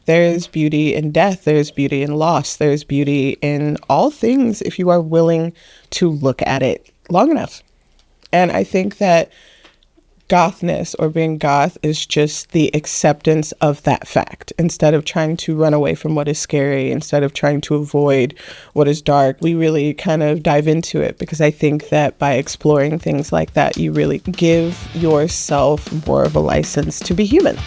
There's beauty in death. There's beauty in loss. There's beauty in all things if you are willing to look at it long enough. And I think that gothness or being goth is just the acceptance of that fact. Instead of trying to run away from what is scary, instead of trying to avoid what is dark, we really kind of dive into it, because I think that by exploring things like that, you really give yourself more of a license to be human.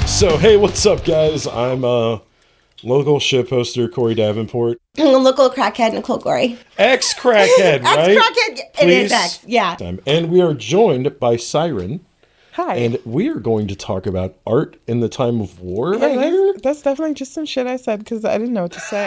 So, hey, what's up, guys? I'm local shitposter Corey Davenport. Local crackhead Nicole Gorey. Ex-crackhead, right? Ex-crackhead. It is ex, yeah. And we are joined by CyRhen. Hi. And we are going to talk about art in the time of war. Yeah, that's definitely just some shit I said because I didn't know what to say.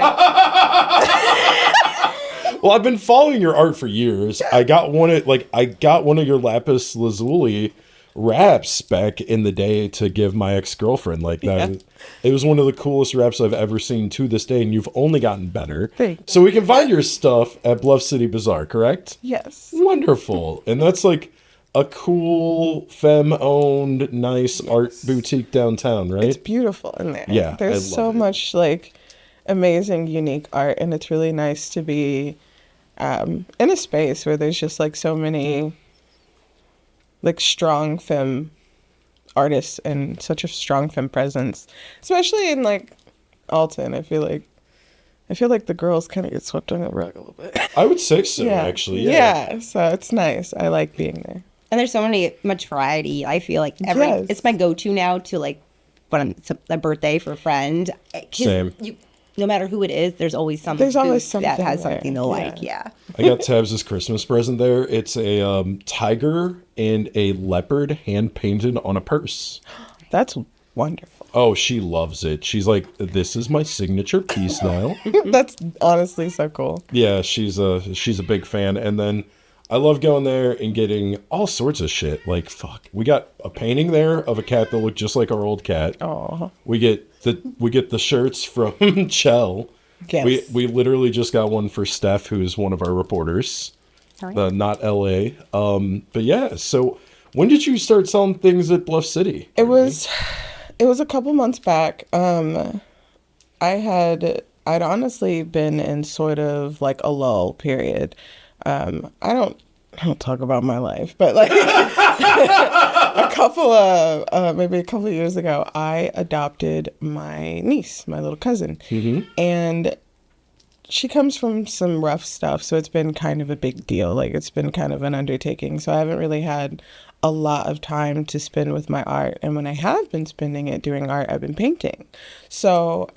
Well, I've been following your art for years. I got one of your lapis lazuli raps back in the day to give my ex-girlfriend. Like that, yeah. It was one of the coolest raps I've ever seen to this day, and you've only gotten better. Thanks. So we can find your stuff at Bluff City Bazaar, correct? Yes. Wonderful. And that's like a cool femme-owned, nice art boutique downtown, right? It's beautiful in there. Yeah, there's so much like amazing, unique art, and it's really nice to be in a space where there's just like so many like strong femme artists and such a strong femme presence, especially in like Alton. I feel like the girls kind of get swept under the rug a little bit. I would say so, actually. Yeah. So it's nice. I like being there. And there's so much variety. I feel like it's my go-to now to like when it's a birthday for a friend. Same. No matter who it is, there's always something that has something they'll like. Yeah. I got Tabs' Christmas present there. It's a tiger and a leopard hand painted on a purse. That's wonderful. Oh, she loves it. She's like, this is my signature piece now. That's honestly so cool. Yeah, she's a big fan. And then I love going there and getting all sorts of shit. Like, fuck. We got a painting there of a cat that looked just like our old cat. Oh. We get the shirts from Chell. Yes. We literally just got one for Steph, who's one of our reporters. Not LA. But yeah, so when did you start selling things at Bluff City? It was a couple months back. I'd honestly been in sort of like a lull period. I don't talk about my life, but like maybe a couple of years ago, I adopted my niece, my little cousin, and she comes from some rough stuff, so it's been kind of a big deal. Like it's been kind of an undertaking, so I haven't really had a lot of time to spend with my art. And when I have been spending it doing art, I've been painting. So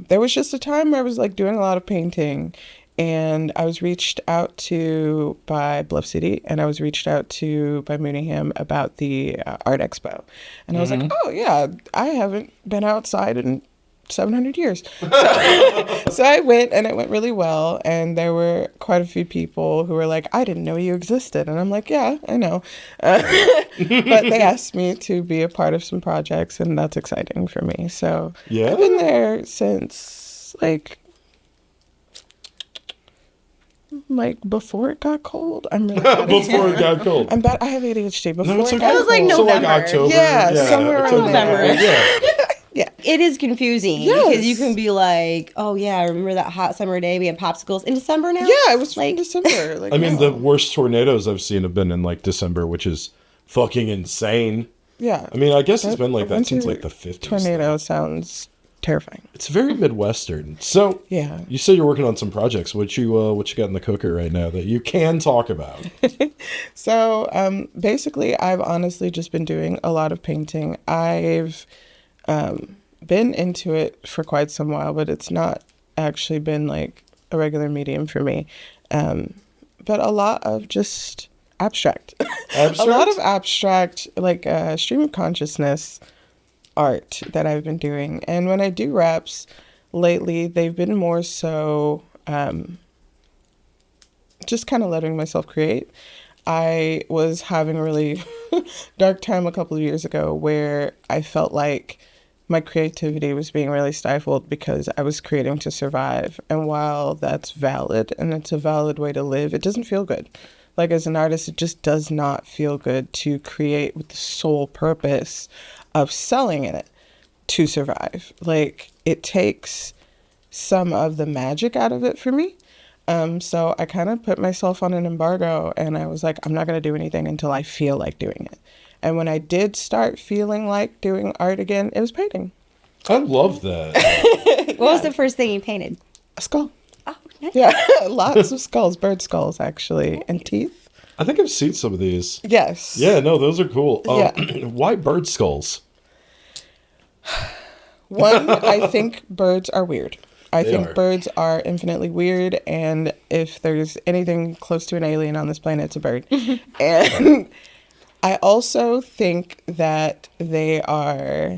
there was just a time where I was like doing a lot of painting. And I was reached out to by Bluff City, and I was reached out to by Mooneyham about the art expo. And I was like, oh, yeah, I haven't been outside in 700 years. So I went, and it went really well. And there were quite a few people who were like, I didn't know you existed. And I'm like, yeah, I know. But they asked me to be a part of some projects, and that's exciting for me. So I've been there since like before it got cold. I'm really bad before it got cold. I'm bad. I have ADHD. Before it got was like November. So like October. Yeah, somewhere around November. there. Yeah. It is confusing because you can be like, oh yeah, I remember that hot summer day we had popsicles in December now. Yeah, it was like December. Like, I mean, the worst tornadoes I've seen have been in like December, which is fucking insane. Yeah. I mean, I guess it's been like that since like the 50s. Tornado sounds terrifying. It's very Midwestern. So yeah, you said you're working on some projects. What you got in the cooker right now that you can talk about? So basically, I've honestly just been doing a lot of painting. I've been into it for quite some while, but it's not actually been like a regular medium for me. But a lot of just abstract. A lot of abstract, like stream of consciousness art that I've been doing. And when I do raps lately, they've been more so just kind of letting myself create. I was having a really dark time a couple of years ago where I felt like my creativity was being really stifled because I was creating to survive. And while that's valid and it's a valid way to live, it doesn't feel good. Like as an artist, it just does not feel good to create with the sole purpose of selling it to survive. Like it takes some of the magic out of it for me. So I kind of put myself on an embargo and I was like, I'm not going to do anything until I feel like doing it. And when I did start feeling like doing art again, it was painting. I love that. What was the first thing you painted? A skull. Oh, nice. Yeah, lots of skulls, bird skulls actually, and teeth. I think I've seen some of these. Yes. Yeah, no, those are cool. Yeah. Why bird skulls? One, I think birds are weird. I think are. birds are infinitely weird, and if there's anything close to an alien on this planet, it's a bird. And I also think that they are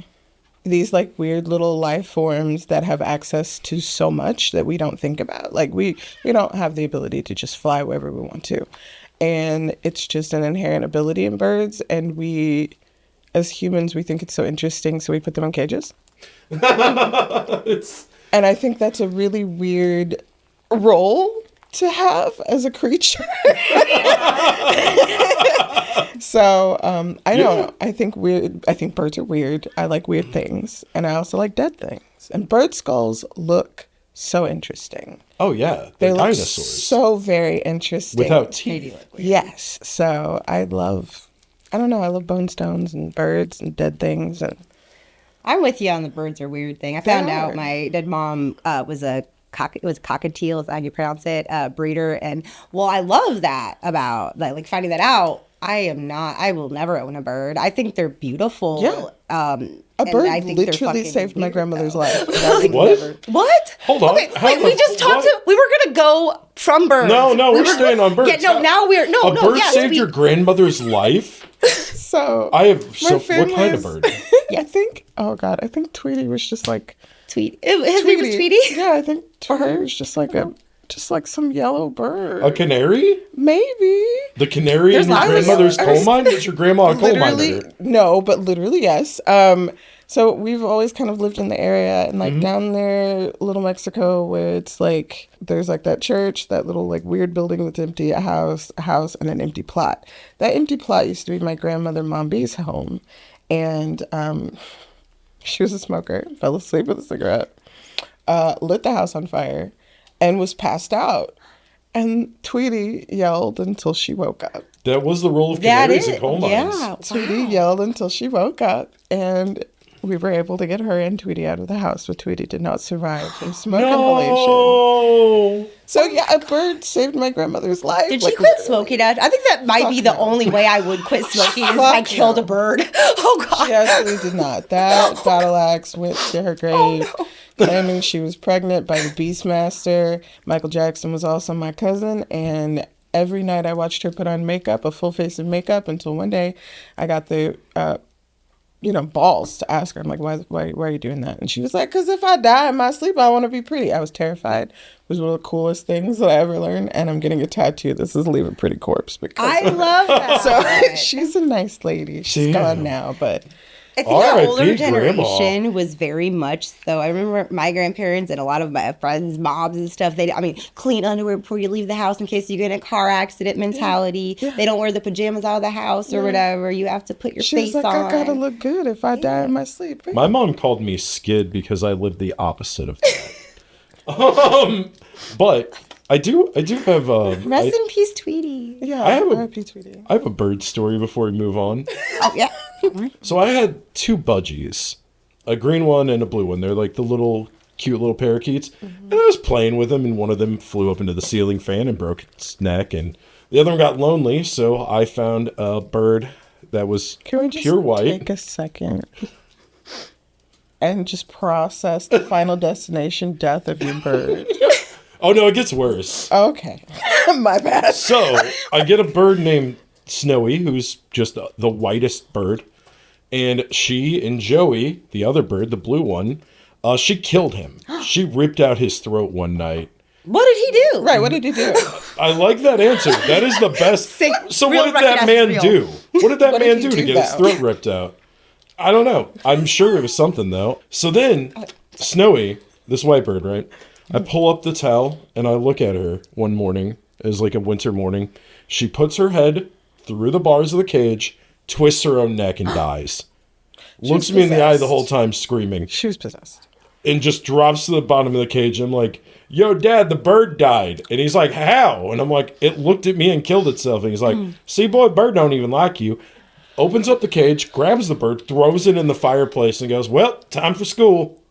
these like weird little life forms that have access to so much that we don't think about. Like we don't have the ability to just fly wherever we want to. And it's just an inherent ability in birds, and we, as humans, we think it's so interesting, so we put them in cages. And I think that's a really weird role to have as a creature. So I don't know. I think birds are weird. I like weird things, and I also like dead things. And bird skulls look so interesting. Oh yeah, They they're look dinosaurs so very interesting. without teeth. Yes. So I love bone stones and birds and dead things. And I'm with you on the birds are weird thing. I found They out are. my dead mom was a cockatiel, is how you pronounce it, breeder. And well, I love that about like finding that out. I will never own a bird. I think they're beautiful. Yeah. A and bird I think they're literally fucking saved my weird, grandmother's though. life. What? What? Hold on. Okay, How wait, we the- just talked what? we were gonna go from birds. No, we're staying on birds. Yeah, no, now we're A bird yes, saved we- your grandmother's life? So I have my what kind family of is- bird? I think Tweety was just like Tweety. His name was Tweety? Yeah, I think Tweety was just like some yellow bird. A canary? Maybe. The canary There's in your lots of grandmother's yellow- coal mine? Was your grandma a coal Literally, miner? no, but literally yes. So we've always kind of lived in the area, and like down there, Little Mexico, where it's like there's like that church, that little like weird building that's empty, a house, and an empty plot. That empty plot used to be my grandmother Mom B's home, and she was a smoker, fell asleep with a cigarette, lit the house on fire, and was passed out. And Tweety yelled until she woke up. That was the role of That canaries is, in coal mines. yeah. Tweety yelled until she woke up, and we were able to get her and Tweety out of the house, but Tweety did not survive from smoke inhalation. No. So yeah, a bird saved my grandmother's life. Did she Like, quit smoking? I think that might be the no. only way I would quit smoking is if Fuck I killed no. a bird. Oh God. She actually did not. That battle axe went to her grave, claiming she was pregnant by the Beastmaster. Michael Jackson was also my cousin, and every night I watched her put on makeup, a full face of makeup, until one day I got the balls to ask her. I'm like, why are you doing that? And she was like, because if I die in my sleep, I want to be pretty. I was terrified. It was one of the coolest things that I ever learned, and I'm getting a tattoo. This is Leave a Pretty Corpse because I love that. so she's a nice lady. She's Damn. gone now, but I think our R.I.P. older Grandma. generation was very much so. I remember my grandparents and a lot of my friends' moms and stuff. Clean underwear before you leave the house in case you get in a car accident mentality. Yeah. They don't wear the pajamas out of the house or whatever. You have to put your she's face like, on. I gotta look good if I die in my sleep. My mom called me Skid because I lived the opposite of that. But I do have Rest in peace, Tweety. Yeah, I have a- R.I.P. Tweety. I have a bird story before we move on. Oh yeah. So I had two budgies, a green one and a blue one. They're like the little cute little parakeets. And I was playing with them, and one of them flew up into the ceiling fan and broke its neck, and the other one got lonely, so I found a bird that was Can we just pure white. take a second and just process the final destination death of your bird? Oh no, it gets worse. Okay. My bad. So I get a bird named Snowy, who's just the whitest bird. And she and Joey, the other bird, the blue one, she killed him. She ripped out his throat one night. What did he do? Right, what did he do? I like that answer. That is the best. So real what did that man recognized do? What did that What did man he do to do, get his though? throat ripped out? I don't know. I'm sure it was something, though. So then, Snowy, this white bird, right? I pull up the towel, and I look at her one morning. It was like a winter morning. She puts her head through the bars of the cage, twists her own neck, and dies. Looks me in the eye the possessed. whole time, screaming. She was possessed. And just drops to the bottom of the cage. I'm like, yo, Dad, the bird died. And he's like, how? And I'm like, it looked at me and killed itself. And he's like, see, boy, bird don't even like you. Opens up the cage, grabs the bird, throws it in the fireplace, and goes, well, time for school.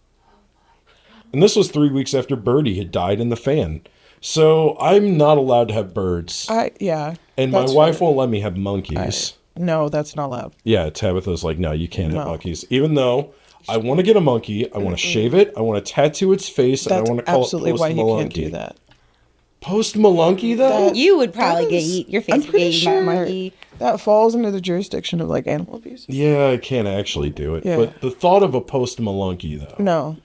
And this was 3 weeks after Birdie had died in the fan. So I'm not allowed to have birds. And my wife won't let me have monkeys. No, that's not allowed. Yeah, Tabitha's like, no, you can't have monkeys. Even though I want to get a monkey, I want to shave it, I want to tattoo its face, and I want to call it Post absolutely why you Malunky. can't do that. Post Malunky, though? You would probably your face I'm would pretty get sure eaten by a monkey. that falls under the jurisdiction of like animal abuse. Yeah, I can't actually do it. Yeah. But the thought of a Post Malunky, though. No.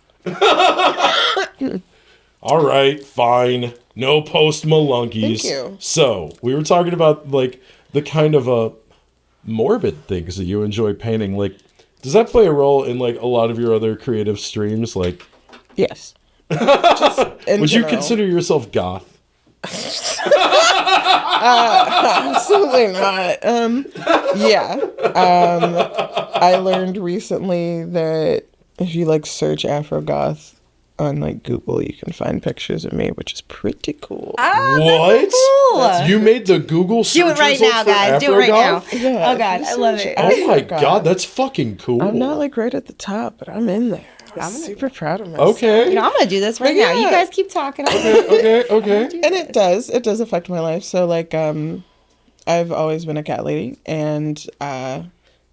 All right, fine. No Post Malunkies. Thank you. So, we were talking about, like, the kind of morbid things that you enjoy painting. Like, does that play a role in, like, a lot of your other creative streams? Like, Yes. Just in would you general. consider yourself goth? Absolutely not. Yeah. I learned recently that if you like search Afro goth on like Google, you can find pictures of me, which is pretty cool. What? Cool. You made the Google search Do it right results now, for guys. Do it right now. Afro-goth? Yeah, Oh God, I love it. Oh my Afro-goth. god, that's fucking cool. I'm not like right at the top, but I'm in there. I'm super proud of myself. Okay. You know, I'm gonna do this right now. You Yeah. guys keep talking. Okay. And it does affect my life. So like I've always been a cat lady, and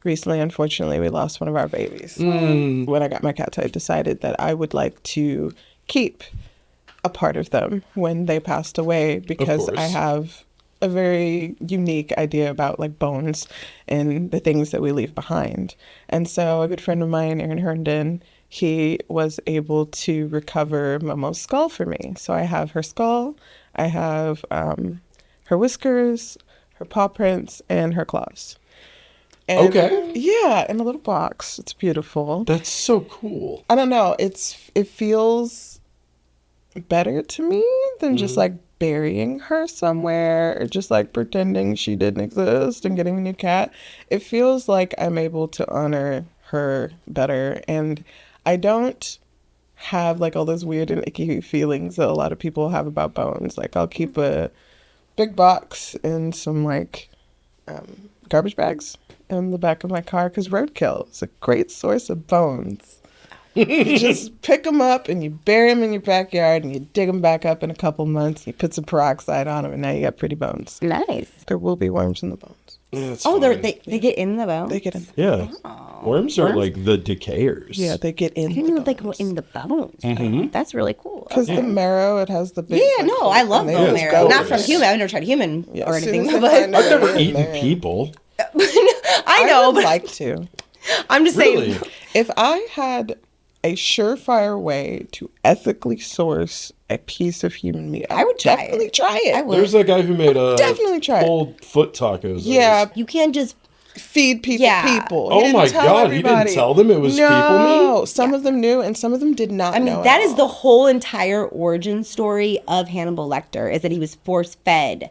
recently, unfortunately, we lost one of our babies. When I got my cats, I decided that I would like to keep a part of them when they passed away, because course. I have a very unique idea about like bones and the things that we leave behind. And so a good friend of mine, Aaron Herndon, he was able to recover Momo's skull for me. So I have her skull, I have her whiskers, her paw prints, and her claws. And, Okay. Yeah, in a little box. It's beautiful. That's so cool. I don't know. It feels better to me than just like burying her somewhere or just like pretending she didn't exist and getting a new cat. It feels like I'm able to honor her better, and I don't have like all those weird and icky feelings that a lot of people have about bones. Like I'll keep a big box and some like garbage bags in the back of my car, because roadkill is a great source of bones. You just pick them up and you bury them in your backyard, and you dig them back up in a couple months. You put some peroxide on them, and now you got pretty bones. Nice. There will be worms in the bones. Yeah, it's Oh, fine. they get in the bone. They get in. Yeah. Worms are like the decayers. Yeah, they get in. I didn't know they go in the bones. That's really cool. Because the marrow, it has the big. Yeah, no, I love and they bone just marrow. go Not with from it. human. I've never tried human Yeah, or as soon anything, as they but find I've never it, eaten they're in. people. I know. would But like to. I'm just Really? saying. If I had a surefire way to ethically source a piece of human meat, I would try definitely it. try it. I would. There's that guy who made Definitely try it. pulled foot tacos. Yeah, You can't just. feed people Yeah. people. Oh He didn't my tell God, he didn't everybody. tell them it was people No, meat? some of them knew, and some of them did not I mean, know that at is the all. whole entire origin story of Hannibal Lecter, is that he was force-fed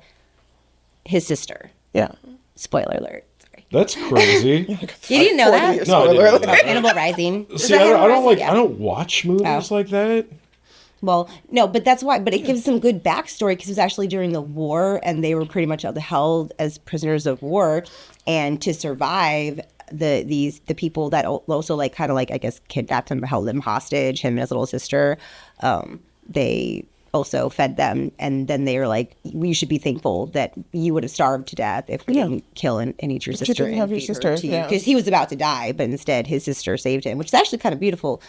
his sister. Yeah. Spoiler alert. Sorry. That's crazy. You didn't know that? No, I Spoiler didn't know alert. that. Hannibal Rising. Is See, that I Hannibal don't Rising? Yeah. I don't watch movies like that. Well, no, but that's why. But it gives some good backstory, because it was actually during the war, and they were pretty much held as prisoners of war, and to survive, the people that also like kind of like, I guess, kidnapped him, held him hostage, him and his little sister. They also fed them, and then they were like, "We should be thankful that you would have starved to death if we didn't kill and eat your sister." didn't have your sister, yeah. because he was about to die, but instead his sister saved him, which is actually kind of beautiful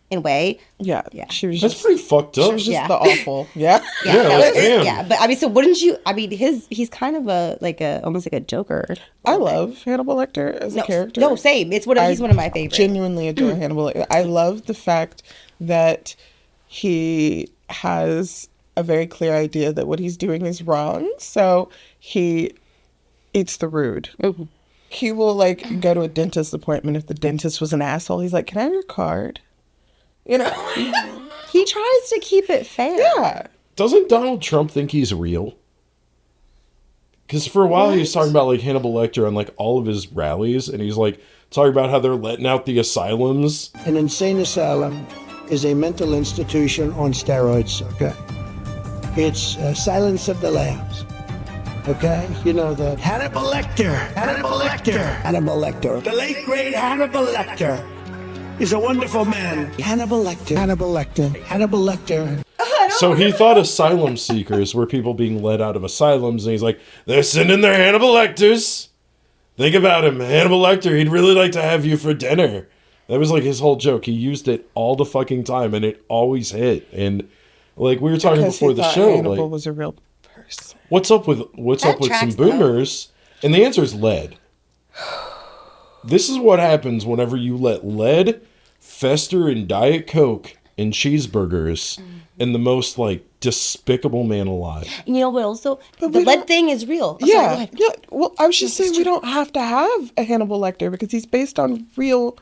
in a way. Yeah. Yeah. She was That's just, pretty fucked she up. was just Yeah. the awful. Yeah. Yeah, Yeah, that like, was- damn. yeah, but I mean, so wouldn't you? I mean, he's kind of almost like a Joker. I love Hannibal Lecter as a character. No, same. He's one of my favorites. Genuinely adore Hannibal Lecter. I love the fact that he has a very clear idea that what he's doing is wrong. So he eats the rude. Mm-hmm. He will like go to a dentist appointment if the dentist was an asshole. He's like, "Can I have your card?" You know? He tries to keep it fair. Yeah. Doesn't Donald Trump think he's real? Because for a while he was talking about like Hannibal Lecter on like all of his rallies, and he's like talking about how they're letting out the asylums. An insane asylum is a mental institution on steroids, okay? It's Silence of the Lambs, okay? You know that. Hannibal Lecter! Hannibal Lecter! Hannibal Lecter. The late, great Hannibal Lecter is a wonderful man. Hannibal Lecter. Hannibal Lecter. Hannibal Lecter. So he thought asylum seekers were people being let out of asylums, and he's like, they're sending their Hannibal Lecters. Think about him, Hannibal Lecter. He'd really like to have you for dinner. That was like his whole joke. He used it all the fucking time, and it always hit. And like we were talking Because before he the thought show, Hannibal like, was a real person. what's up with some tracks, boomers? And the answer is lead. This is what happens whenever you let lead fester in Diet Coke and cheeseburgers and the most like despicable man alive. You know what? Also, But the we lead don't- thing is real. Oh, sorry, go Yeah, ahead. yeah. Well, I was just saying we don't have to have a Hannibal Lecter because he's based on real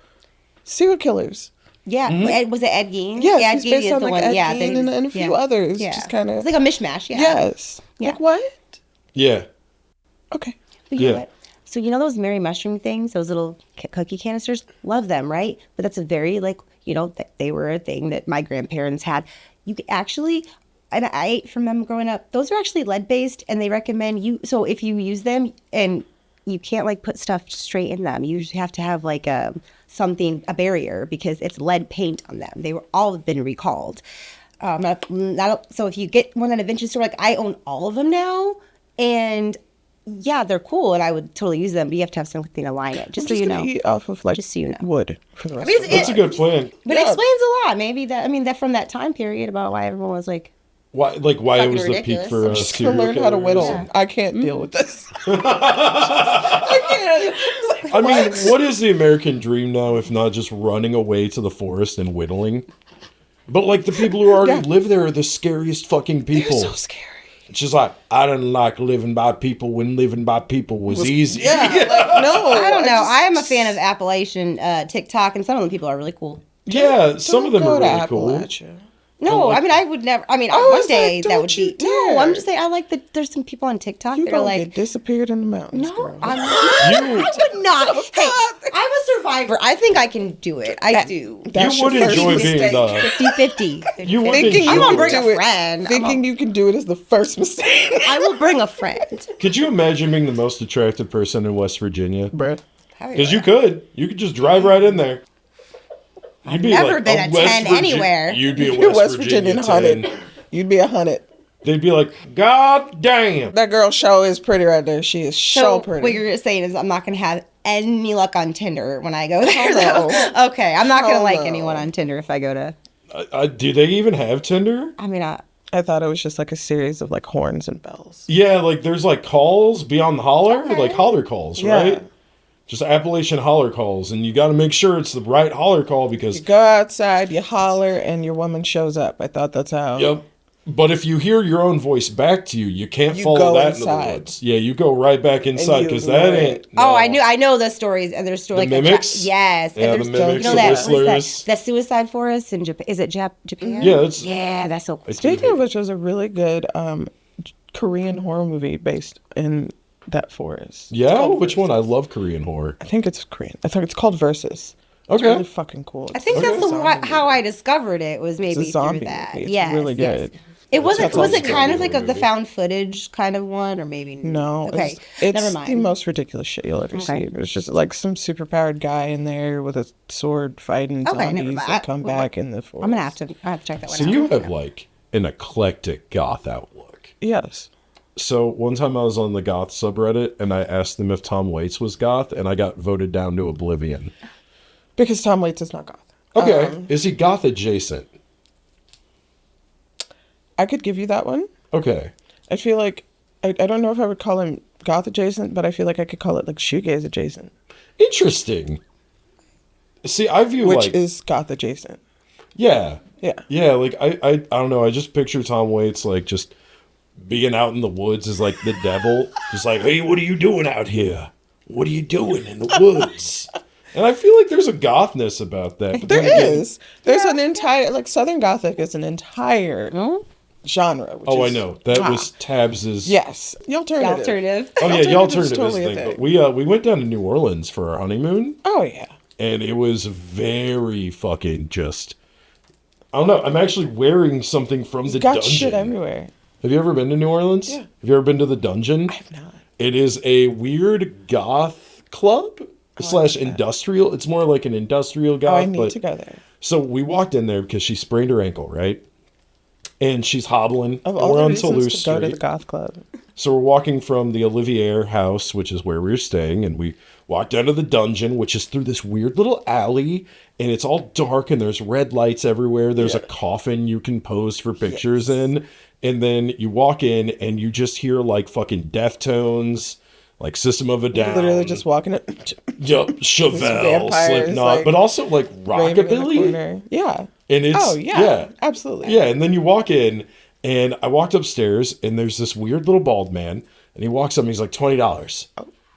serial killers. Yeah. Mm-hmm. Was it Ed Gein? Yes, yeah, he's based on like Ed Gein then- and a few others. Yeah. Just kind of It's like a mishmash. Yeah. yes. Yeah. Like what? Yeah. Okay. But you know Yeah. what? So you know those Mary Mushroom things, those little cookie canisters? Love them, right? But that's a very like, you know, they were a thing that my grandparents had. You could actually, and I ate from them growing up. Those are actually lead based, and they recommend you. So if you use them, and you can't like put stuff straight in them, you have to have like a barrier because it's lead paint on them. They were all been recalled. So if you get one at a vintage store, like I own all of them now, and yeah, they're cool, and I would totally use them. But you have to have something to line it, just so you know. Eat off of like Just so you know. wood for the rest. Because of That's a good plan. But it explains a lot. Maybe that from that time period about why everyone was like, Why it Fucking was the peak ridiculous. for I'm just serial gonna learn how to killers. whittle. Yeah. I can't deal with this. I can't. Like, I mean, what? what is the American dream now if not just running away to the forest and whittling? But like the people who already Yeah. live there are the scariest fucking They're people. so scary. It's just like, I didn't like living by people when living by people was easy. Yeah, like, no. I don't know. just- I am a fan of Appalachian TikTok, and some of the people are really cool. Yeah, some of them Don't are go to really cool. Appalachia. No, like- I mean I would never. I mean, I one was day like, that don't would you be. No, I'm dare. just saying. I like that. There's some people on TikTok You that are gonna like. get disappeared in the mountains, No, girl. I'm not. You- I would not. Hey, I'm a survivor. I think I can do it. I do. That's You would your first enjoy mistake. being 50-50. You would Thinking enjoy I'm gonna bring it. a do it. friend. Thinking you can do it is the first mistake. I will bring a friend. Could you imagine being the most attractive person in West Virginia? Bruh. Because you could. You could just drive right in there. You'd be never like been a a West 10 Virgi- anywhere. You'd be a You're West, Virginia 10. hunted. You'd be 100. They'd be like, God damn. That girl show is pretty right there. She is so So pretty. what you're saying is I'm not gonna have any luck on Tinder when I go there. Hell though. no. Okay, I'm not gonna Hell like no. anyone on Tinder if I go to. Do they even have Tinder? I mean, I thought it was just like a series of like horns and bells. Yeah, like there's like calls beyond the holler, Okay. like holler calls, Yeah. right? Just Appalachian holler calls, and you got to make sure it's the right holler call because You go outside, you holler, and your woman shows up. I thought that's how. yep. But if you hear your own voice back to you, you can't You follow go that into inside. the woods. Yeah, you go right back inside you because that ignore ain't. it. Oh, no. I know the stories, and there's story The like mimics? yes, Yeah, and the there's mimics, you know the that what is whistlers. that suicide forest in Japan? Is it Japan? Yeah, it's Yeah, that's so cool. Speaking of which, there's a really good Korean horror movie based in that forest. yeah. It's called Which one? I Versus. love Korean horror. I think it's Korean. I think it's called Versus. It's Okay. really fucking cool. I think It's that's a zombie how movie. I discovered it was maybe It's a zombie through that. movie. It's Yes, really yes. good. It wasn't. That's Was also it kind a of like movie. the found footage kind of one, or maybe No, Okay, it's never the mind. most ridiculous shit you'll ever Okay. see. It's just like some superpowered guy in there with a sword fighting Okay, never zombies mind. that come back in the forest. I'm gonna have to. I have to check that one So out. you have like an eclectic goth outlook. Yes. So one time I was on the goth subreddit and I asked them if Tom Waits was goth, and I got voted down to oblivion. Because Tom Waits is not goth. Okay, is he goth adjacent? I could give you that one. Okay. I feel like I don't know if I would call him goth adjacent, but I feel like I could call it like shoegaze adjacent, Interesting. See, I view which like is goth adjacent. Yeah. Yeah. Yeah, like, I don't know, I just picture Tom Waits, like, just being out in the woods as, like, the devil. Just like, hey, what are you doing out here? What are you doing in the woods? And I feel like there's a gothness about that. But There then again- is. There's an entire, like, Southern Gothic is an entire genre. Which Oh, is, I know. That was Tabs's... Yes. The alternative. Alternative. Oh, yeah, the Alternative's alternative totally a is the thing. thing. But we went down to New Orleans for our honeymoon. Oh, yeah. And it was very fucking just... I don't know. I'm actually wearing something from the Got dungeon. shit everywhere. Have you ever been to New Orleans? Yeah. Have you ever been to the dungeon? I have not. It is a weird goth club / industrial. It's more like an industrial goth. Oh, I need to go there. So we walked in there because she sprained her ankle, right? And she's hobbling. Of all We're the on reasons Toulouse to go to Street. the goth club. So we're walking from the Olivier house, which is where we were staying, and we walked down to the dungeon, which is through this weird little alley, and it's all dark, and there's red lights everywhere. There's a coffin you can pose for pictures in, and then you walk in, and you just hear, like, fucking Deftones, like System of a Down. Literally just walking up. Yep, Chevelle, vampires, Slipknot, like, but also, like, raving in the rockabilly. corner. Yeah. And it's, Oh, yeah. Absolutely. Yeah, and then you walk in, and I walked upstairs, and there's this weird little bald man, and he walks up, and he's like, $20.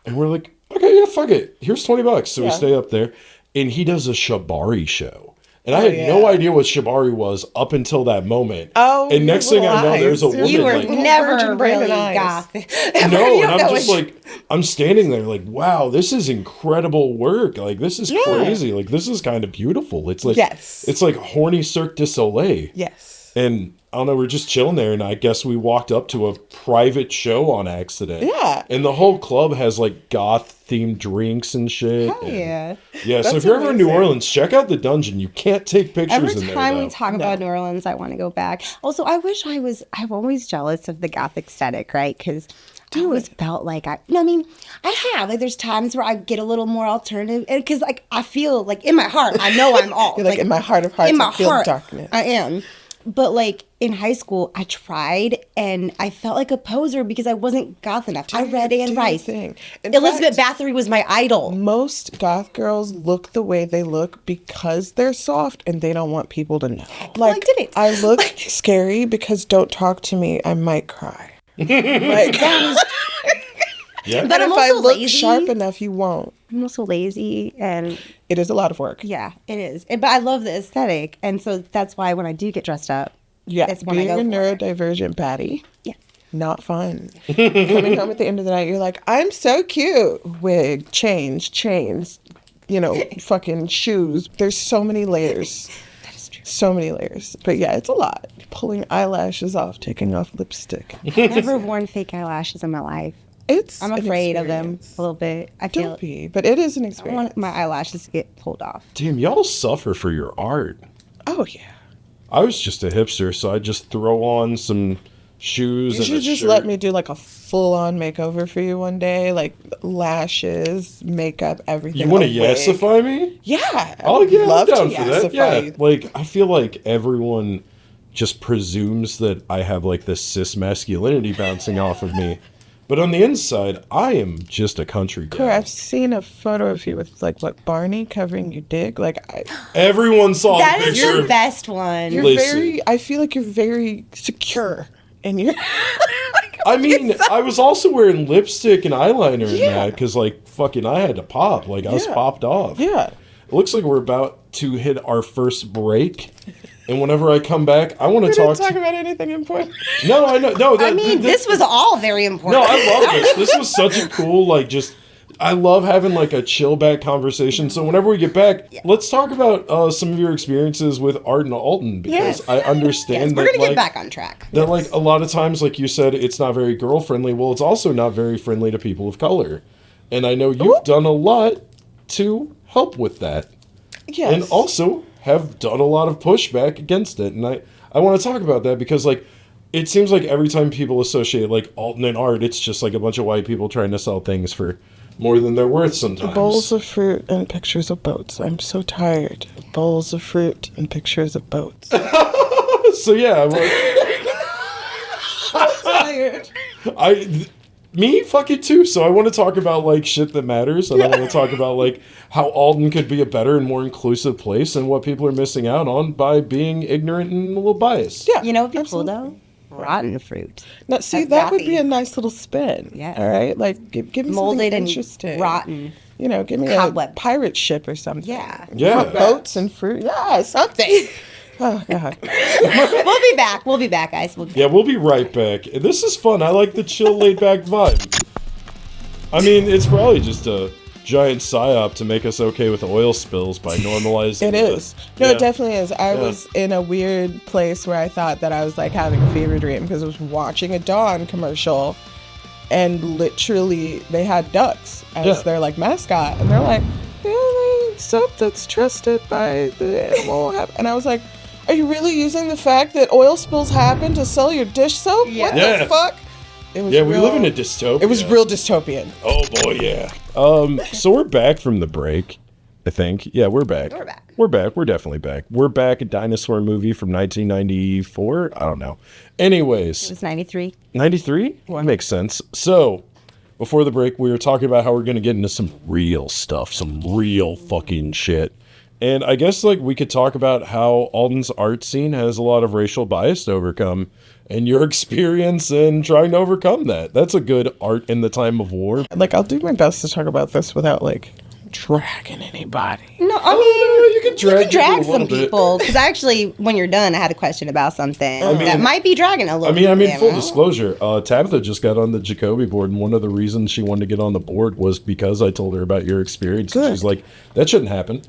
And we're like, okay, yeah, fuck it. Here's $20. So we Yeah. stay up there, and he does a shibari show. And I had no yeah. idea what shibari was up until that moment. Oh, and next thing I know, lies. there's a You woman You were like, never Virgin brain really and eyes. goth. no, You and don't I'm know just what- like, I'm standing there like, wow, this is incredible work. Like, this is crazy. Like, this is kind of beautiful. It's like, Yes. it's like horny Cirque du Soleil. Yes. And I don't know, we're just chilling there, and I guess we walked up to a private show on accident. Yeah. And the whole club has like goth themed drinks and shit. Hell and- yeah. Yeah, so That's if you're ever in New amazing. Orleans, check out the dungeon. You can't take pictures Every in there. time though. we talk about New Orleans, I want to go back. Also, I'm always jealous of the goth aesthetic, right? Because I always felt like I have. Like, there's times where I get a little more alternative. Because, like, I feel like in my heart, I know I'm all. You're like, in my heart of hearts, in my I feel heart, darkness. I am. But, like, in high school, I tried, and I felt like a poser because I wasn't goth enough. I read do Anne your Rice. thing. In Elizabeth fact, Bathory was my idol. most goth girls look the way they look because they're soft and they don't want people to know. Like, I didn't. I look scary because don't talk to me, I might cry. Like, Yeah. But and I'm if I also look lazy. sharp enough, you won't. I'm also lazy, and It is a lot of work. yeah, it is. But I love the aesthetic, and so that's why when I do get dressed up, Yeah, it's when I being go a for it. neurodivergent baddie, Yeah. not fun. Coming home at the end of the night, you're like, I'm so cute. Wig, chains, fucking shoes. There's so many layers. That is true. So many layers. But yeah, it's a lot. Pulling eyelashes off, taking off lipstick. I've never worn fake eyelashes in my life. It's I'm an afraid of them experience. a little bit. I feel Don't be, but it is an I experience. want my eyelashes to get pulled off. Damn, y'all suffer for your art. Oh yeah. I was just a hipster, so I just throw on some shoes You and should a just shirt. let me do like a full-on makeover for you one day, like lashes, makeup, everything. You want to a wig. yesify me? Yeah. I Oh would yeah, I'm love down to for that. yesify Yeah, you. like I feel like everyone just presumes that I have like this cis masculinity bouncing off of me, but on the inside, I am just a country Claire, guy. I've seen a photo of you with like what Barney covering your dick. Like Everyone saw That the is picture. the best one. you're Listen. very. I feel like you're very secure in your. I mean, I was also wearing lipstick and eyeliner in Yeah. that because, like, fucking, I had to pop. Like, I was Yeah. popped off. Yeah. It looks like we're about to hit our first break. And whenever I come back, I want We to didn't talk talk about anything important. No, I know. No, I mean, this was all very important. No, I love this. This was such a cool, like, just. I love having like a chill back conversation. So whenever we get back, let's talk about some of your experiences with Art and Alton because Yes. I understand Yes, we're that gonna like, get back on track. that like a lot of times, like you said, it's not very girl friendly. Well, it's also not very friendly to people of color, and I know you've done a lot to help with that, Yes. and also have done a lot of pushback against it. And I want to talk about that because like. It seems like every time people associate like Alton and Art, it's just like a bunch of white people trying to sell things for more than they're worth sometimes. Bowls of fruit and pictures of boats. I'm so tired. Bowls of fruit and pictures of boats. So yeah, I'm like, Tired. Me, fuck it too. So I want to talk about like shit that matters, and I want to talk about like how Alton could be a better and more inclusive place, and what people are missing out on by being ignorant and a little biased. Yeah, You know what'd be absolutely. cool though? Rotten fruit. Now, see, That's that would gothy. be a nice little spin. Yes. All right, like give me something Molded and interesting. rotten. You know, give me Cobweb. a pirate ship or something. Yeah. Yeah. Boats and fruit. Yeah, something. Oh God. We'll be back, guys. We'll be Yeah, we'll be right back. This is fun. I like the chill, laid back vibe. I mean, it's probably just a giant psyop to make us okay with oil spills by normalizing It is. No, Yeah. it definitely is. I was in a weird place where I thought that I was like having a fever dream because I was watching a Dawn commercial, and literally they had ducks as their like mascot, and they're like, the only soap that's trusted by the animal. And I was like, are you really using the fact that oil spills happen to sell your dish soap? What Yeah. the fuck? It was Yeah, we live in a dystopia. It was real dystopian. Oh boy, yeah. So we're back from the break, I think. Yeah, we're back. We're back. We're back. We're definitely back. We're back. A dinosaur movie from 1994. I don't know. Anyways, It was 93. 93? That makes sense. So, before the break, we were talking about how we're going to get into some real stuff, some real fucking shit. And I guess, like, we could talk about how Alton's art scene has a lot of racial bias to overcome, and your experience in trying to overcome that. That's a good art in the time of war. Like, I'll do my best to talk about this without like dragging anybody. No, I mean, you could drag people a drag little some bit. people. Because actually, when you're done, I had a question about something that might be dragging a little I mean, bit. full disclosure, Tabitha just got on the Jacoby board, and one of the reasons she wanted to get on the board was because I told her about your experience. Good. She's like, that shouldn't happen.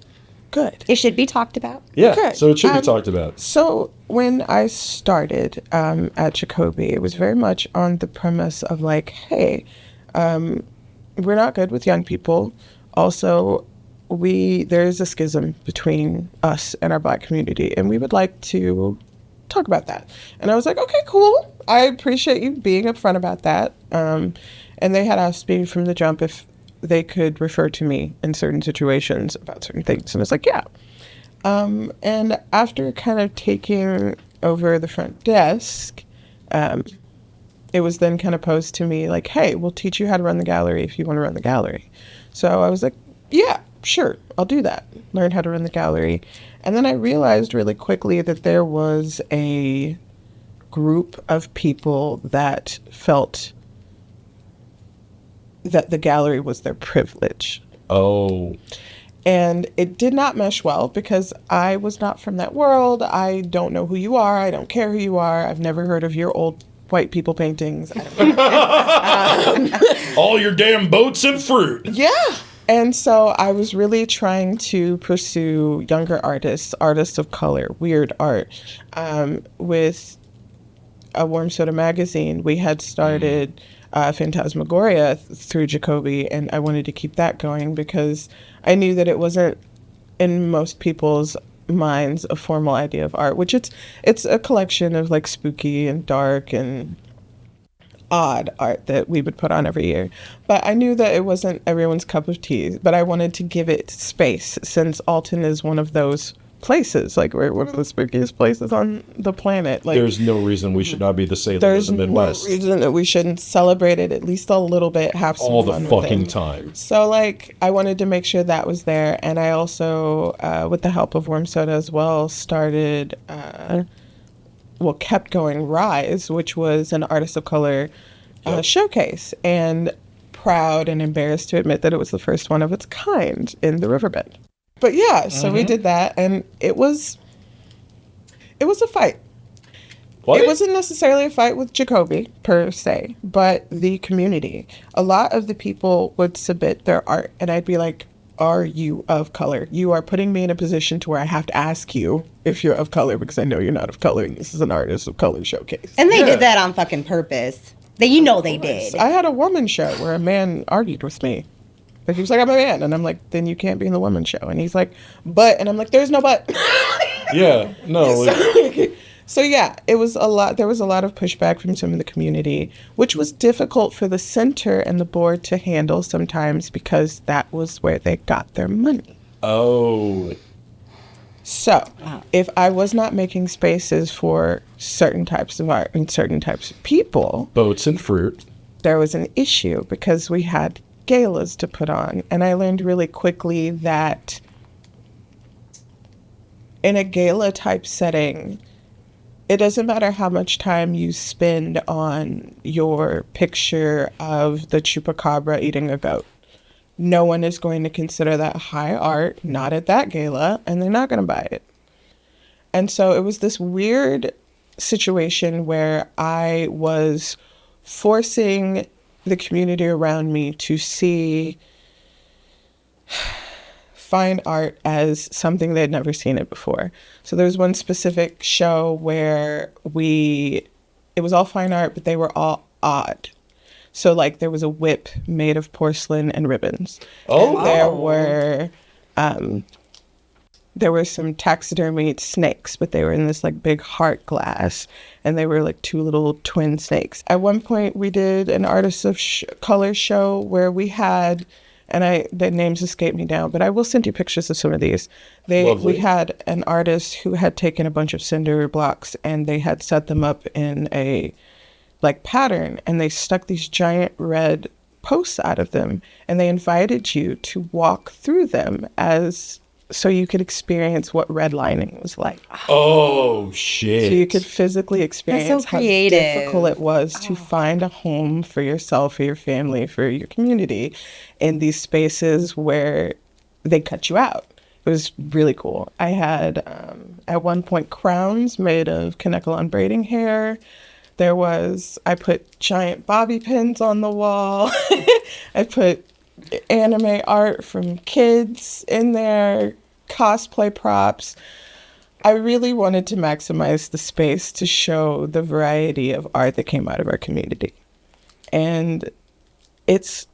Good. It should be talked about. Yeah, Good. so it should be talked about. So when I started at Jacoby, it was very much on the premise of like, hey, we're not good with young people. Also, there's a schism between us and our Black community, and we would like to talk about that. And I was like, okay, cool. I appreciate you being upfront about that. And they had asked me from the jump if they could refer to me in certain situations about certain things. And I was like, yeah. And after kind of taking over the front desk, it was then kind of posed to me like, hey, we'll teach you how to run the gallery if you want to run the gallery. So I was like, yeah, sure, I'll do that. Learn how to run the gallery. And then I realized really quickly that there was a group of people that felt that the gallery was their privilege. Oh. And it did not mesh well because I was not from that world. I don't know who you are. I don't care who you are. I've never heard of your old white people paintings. All your damn boats and fruit. Yeah. And so I was really trying to pursue younger artists of color, weird art. With a Warm Soda magazine, we had started Phantasmagoria through Jacoby, and I wanted to keep that going because I knew that it wasn't in most people's minds a formal idea of art, which it's a collection of like spooky and dark and odd art that we would put on every year. But I knew that it wasn't everyone's cup of tea, but I wanted to give it space since Alton is one of those places, like we're one of the spookiest places on the planet. Like There's no reason we should not be the Salem of there's the Midwest. no reason that we shouldn't celebrate it at least a little bit, have some All the fun with fucking it. time. So like I wanted to make sure that was there, and I also with the help of Warm Soda as well started kept going Rise, which was an artist of color showcase, and proud and embarrassed to admit that it was the first one of its kind in the Riverbend. But yeah, so we did that, and it was a fight. What? It wasn't necessarily a fight with Jacoby per se, but the community. A lot of the people would submit their art, and I'd be like, are you of color? You are putting me in a position to where I have to ask you if you're of color because I know you're not of color, and this is an artist of color showcase. And they did that on fucking purpose. They did. I had a woman show where a man argued with me. Like, he was like, I'm a man. And I'm like, then you can't be in the woman show. And he's like, but. And I'm like, there's no but. Yeah, no. Like, So yeah, it was a lot. There was a lot of pushback from some of the community, which was difficult for the center and the board to handle sometimes because that was where they got their money. oh. So if I was not making spaces for certain types of art and certain types of people, Boats and fruit. there was an issue because we had galas to put on. And I learned really quickly that in a gala type setting, it doesn't matter how much time you spend on your picture of the chupacabra eating a goat. No one is going to consider that high art, not at that gala, and they're not going to buy it. And so it was this weird situation where I was forcing the community around me to see fine art as something they'd never seen it before. So there was one specific show where it was all fine art, but they were all odd. So like there was a whip made of porcelain and ribbons. Oh, and there were some taxidermied snakes, but they were in this like big heart glass, and they were like two little twin snakes. At one point we did an artist of color show where we had, and the names escape me now, but I will send you pictures of some of these. We had an artist who had taken a bunch of cinder blocks and they had set them up in a like pattern, and they stuck these giant red posts out of them, and they invited you to walk through them so you could experience what redlining was like. Oh, shit. So you could physically experience how difficult it was to find a home for yourself, for your family, for your community in these spaces where they cut you out. It was really cool. I had, at one point, crowns made of Kanekalon braiding hair. I put giant bobby pins on the wall. I put anime art from kids in there, cosplay props. I really wanted to maximize the space to show the variety of art that came out of our community. And it's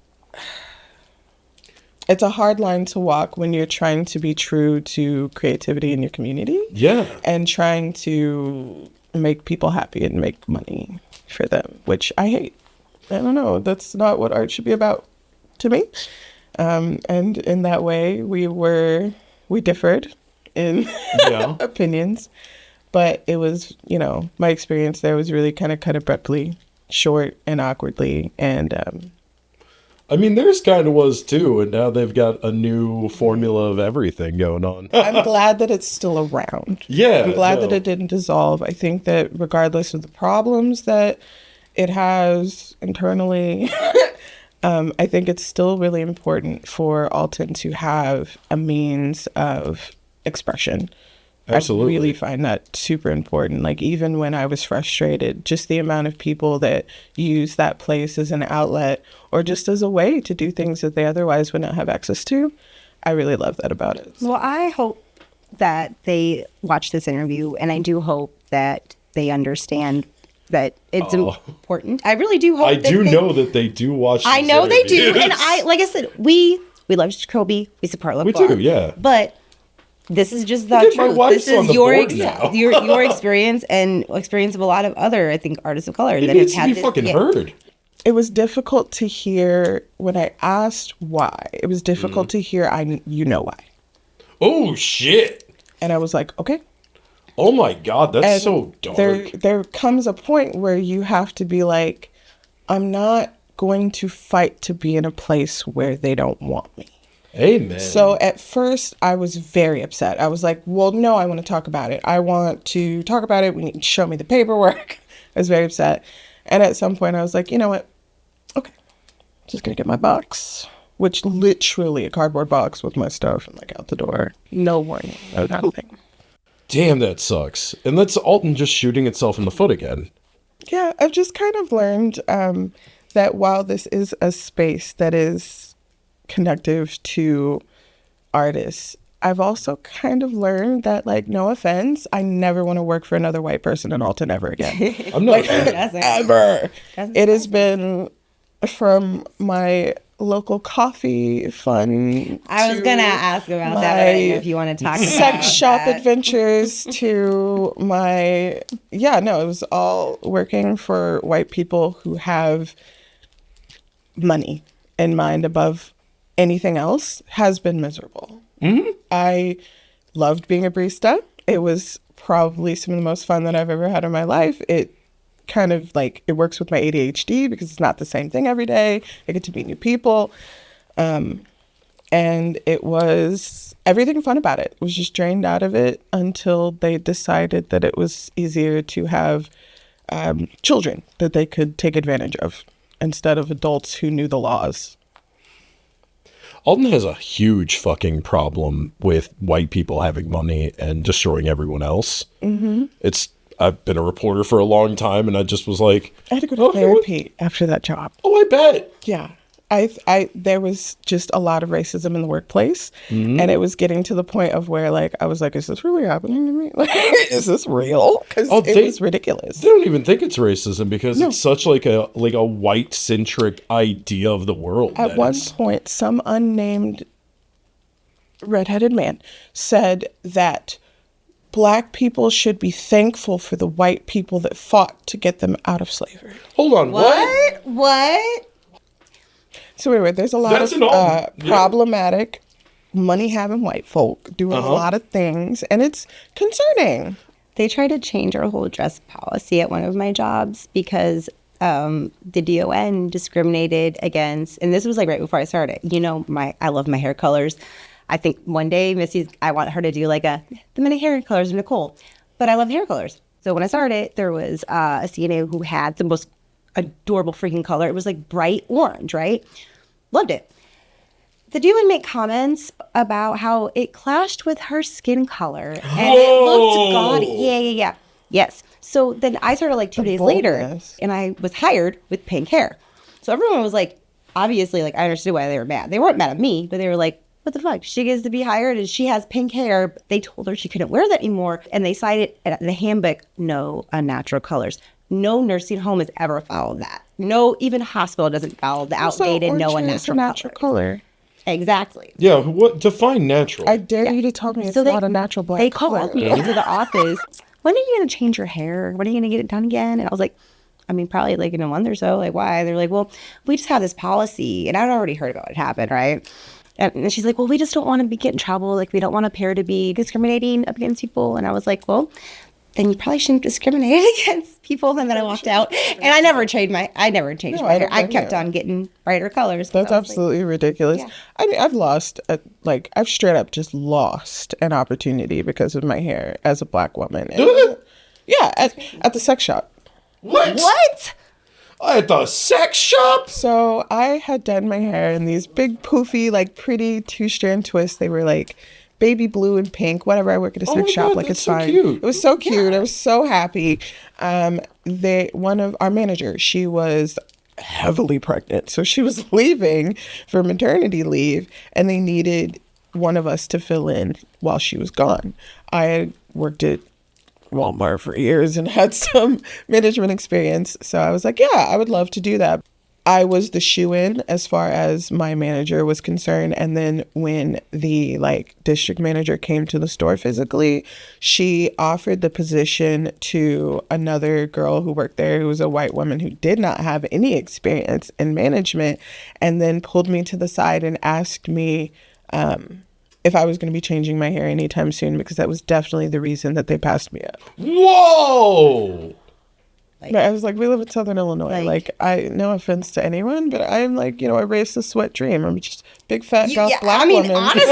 a hard line to walk when you're trying to be true to creativity in your community. Yeah. And trying to make people happy and make money for them, which I hate. I don't know. That's not what art should be about to me. And in that way, we differed in opinions. But it was, my experience there was really kind of cut abruptly, short and awkwardly. And I mean, theirs kind of was too, and now they've got a new formula of everything going on. I'm glad that it's still around. Yeah. I'm glad that it didn't dissolve. I think that regardless of the problems that it has internally, I think it's still really important for Alton to have a means of expression. Absolutely. I really find that super important. Like, even when I was frustrated, just the amount of people that use that place as an outlet or just as a way to do things that they otherwise would not have access to, I really love that about it. Well, I hope that they watch this interview, and I do hope that they understand that it's important. I really do hope I do know that they do watch this I know they do. interviews. And like I said, we love Jacoby. We support Look We do, yeah. But this is just the Look at my truth. wife's This on is the your board now. your experience and experience of a lot of other, I think, artists of color It that needs have to had be this. fucking heard. It was difficult to hear when I asked why. It was difficult to hear, you know why. Oh, shit. And I was like, okay. Oh, my God. That's And so dark. There comes a point where you have to be like, I'm not going to fight to be in a place where they don't want me. Amen. So at first I was very upset. I was like, well, no, I want to talk about it. I want to talk about it. We need to show me the paperwork. I was very upset. And at some point I was like, you know what? Okay. Just going to get my box, which literally a cardboard box with my stuff and like out the door. No warning. No nothing. Damn, that sucks. And that's Alton just shooting itself in the foot again. Yeah, I've just kind of learned that while this is a space that is connective to artists, I've also kind of learned that, like, no offense, I never want to work for another white person in Alton ever again. I'm not Ever. It has been from my local coffee fun. I was gonna ask about that earlier, if you want to talk about sex shop that. adventures to my it was all working for white people who have money in mind above anything else has been miserable. Mm-hmm. I loved being a barista. It was probably some of the most fun that I've ever had in my life. It kind of like, it works with my ADHD because it's not the same thing every day. I get to meet new people. And it was everything fun about it was just drained out of it until they decided that it was easier to have children that they could take advantage of instead of adults who knew the laws. Alton has a huge fucking problem with white people having money and destroying everyone else. Mm-hmm. I've been a reporter for a long time, and I just was like, I had to go to therapy after that job. Oh, I bet. Yeah. There was just a lot of racism in the workplace, and it was getting to the point of where, like, I was like, is this really happening to me? Like, is this real? Because it was ridiculous. They don't even think it's racism because it's such like a white centric idea of the world. At one point, some unnamed redheaded man said that Black people should be thankful for the white people that fought to get them out of slavery. Hold on, what? What? So anyway, there's a lot of problematic, money-having white folk doing a lot of things, and it's concerning. They tried to change our whole dress policy at one of my jobs because the DON discriminated against, and this was like right before I started. You know, I love my hair colors. I think one day I want her to do like the many hair colors of Nicole, but I love hair colors. So when I started, there was a CNA who had the most adorable freaking color. It was like bright orange, right? Loved it. The dude would make comments about how it clashed with her skin color and it looked gaudy. Yeah. Yes. So then I started like 2 days later and I was hired with pink hair. So everyone was like, obviously, like I understood why they were mad. They weren't mad at me, but they were like, what the fuck? She gets to be hired and she has pink hair. They told her she couldn't wear that anymore. And they cited in the handbook, no unnatural colors. No nursing home has ever followed that. No, even hospital doesn't follow the outdated no unnatural color. Exactly. Yeah, what define natural? I dare you to tell me it's not a natural black They color. called me into the office. When are you going to change your hair? When are you going to get it done again? And I was like, I mean, probably like in a month or so. Like, why? They're like, well, we just have this policy. And I'd already heard about it happen, right? And she's like, well, we just don't want to get in trouble. Like, we don't want appear to be discriminating against people. And I was like, well, then you probably shouldn't discriminate against people. And then I walked out, and I never changed my hair. I kept on getting brighter colors. That's absolutely ridiculous. Yeah. I mean, I've straight up just lost an opportunity because of my hair as a Black woman. And, yeah, at the sex shop. What? At the sex shop? So I had done my hair in these big poofy, like pretty 2-strand twists. They were like baby blue and pink, whatever. I work at a sex shop. Like, it's fine. Cute. It was so cute. I was so happy. One of our managers, she was heavily pregnant. So she was leaving for maternity leave, and they needed one of us to fill in while she was gone. I had worked at Walmart for years and had some management experience. So I was like, yeah, I would love to do that. I was the shoe-in as far as my manager was concerned. And then when the district manager came to the store physically, she offered the position to another girl who worked there, who was a white woman who did not have any experience in management, and then pulled me to the side and asked me if I was going to be changing my hair anytime soon, because that was definitely the reason that they passed me up. Whoa! I was like, we live in Southern Illinois. No offense to anyone, but I'm a racist sweat dream. I'm just big fat goth Black woman. Honestly,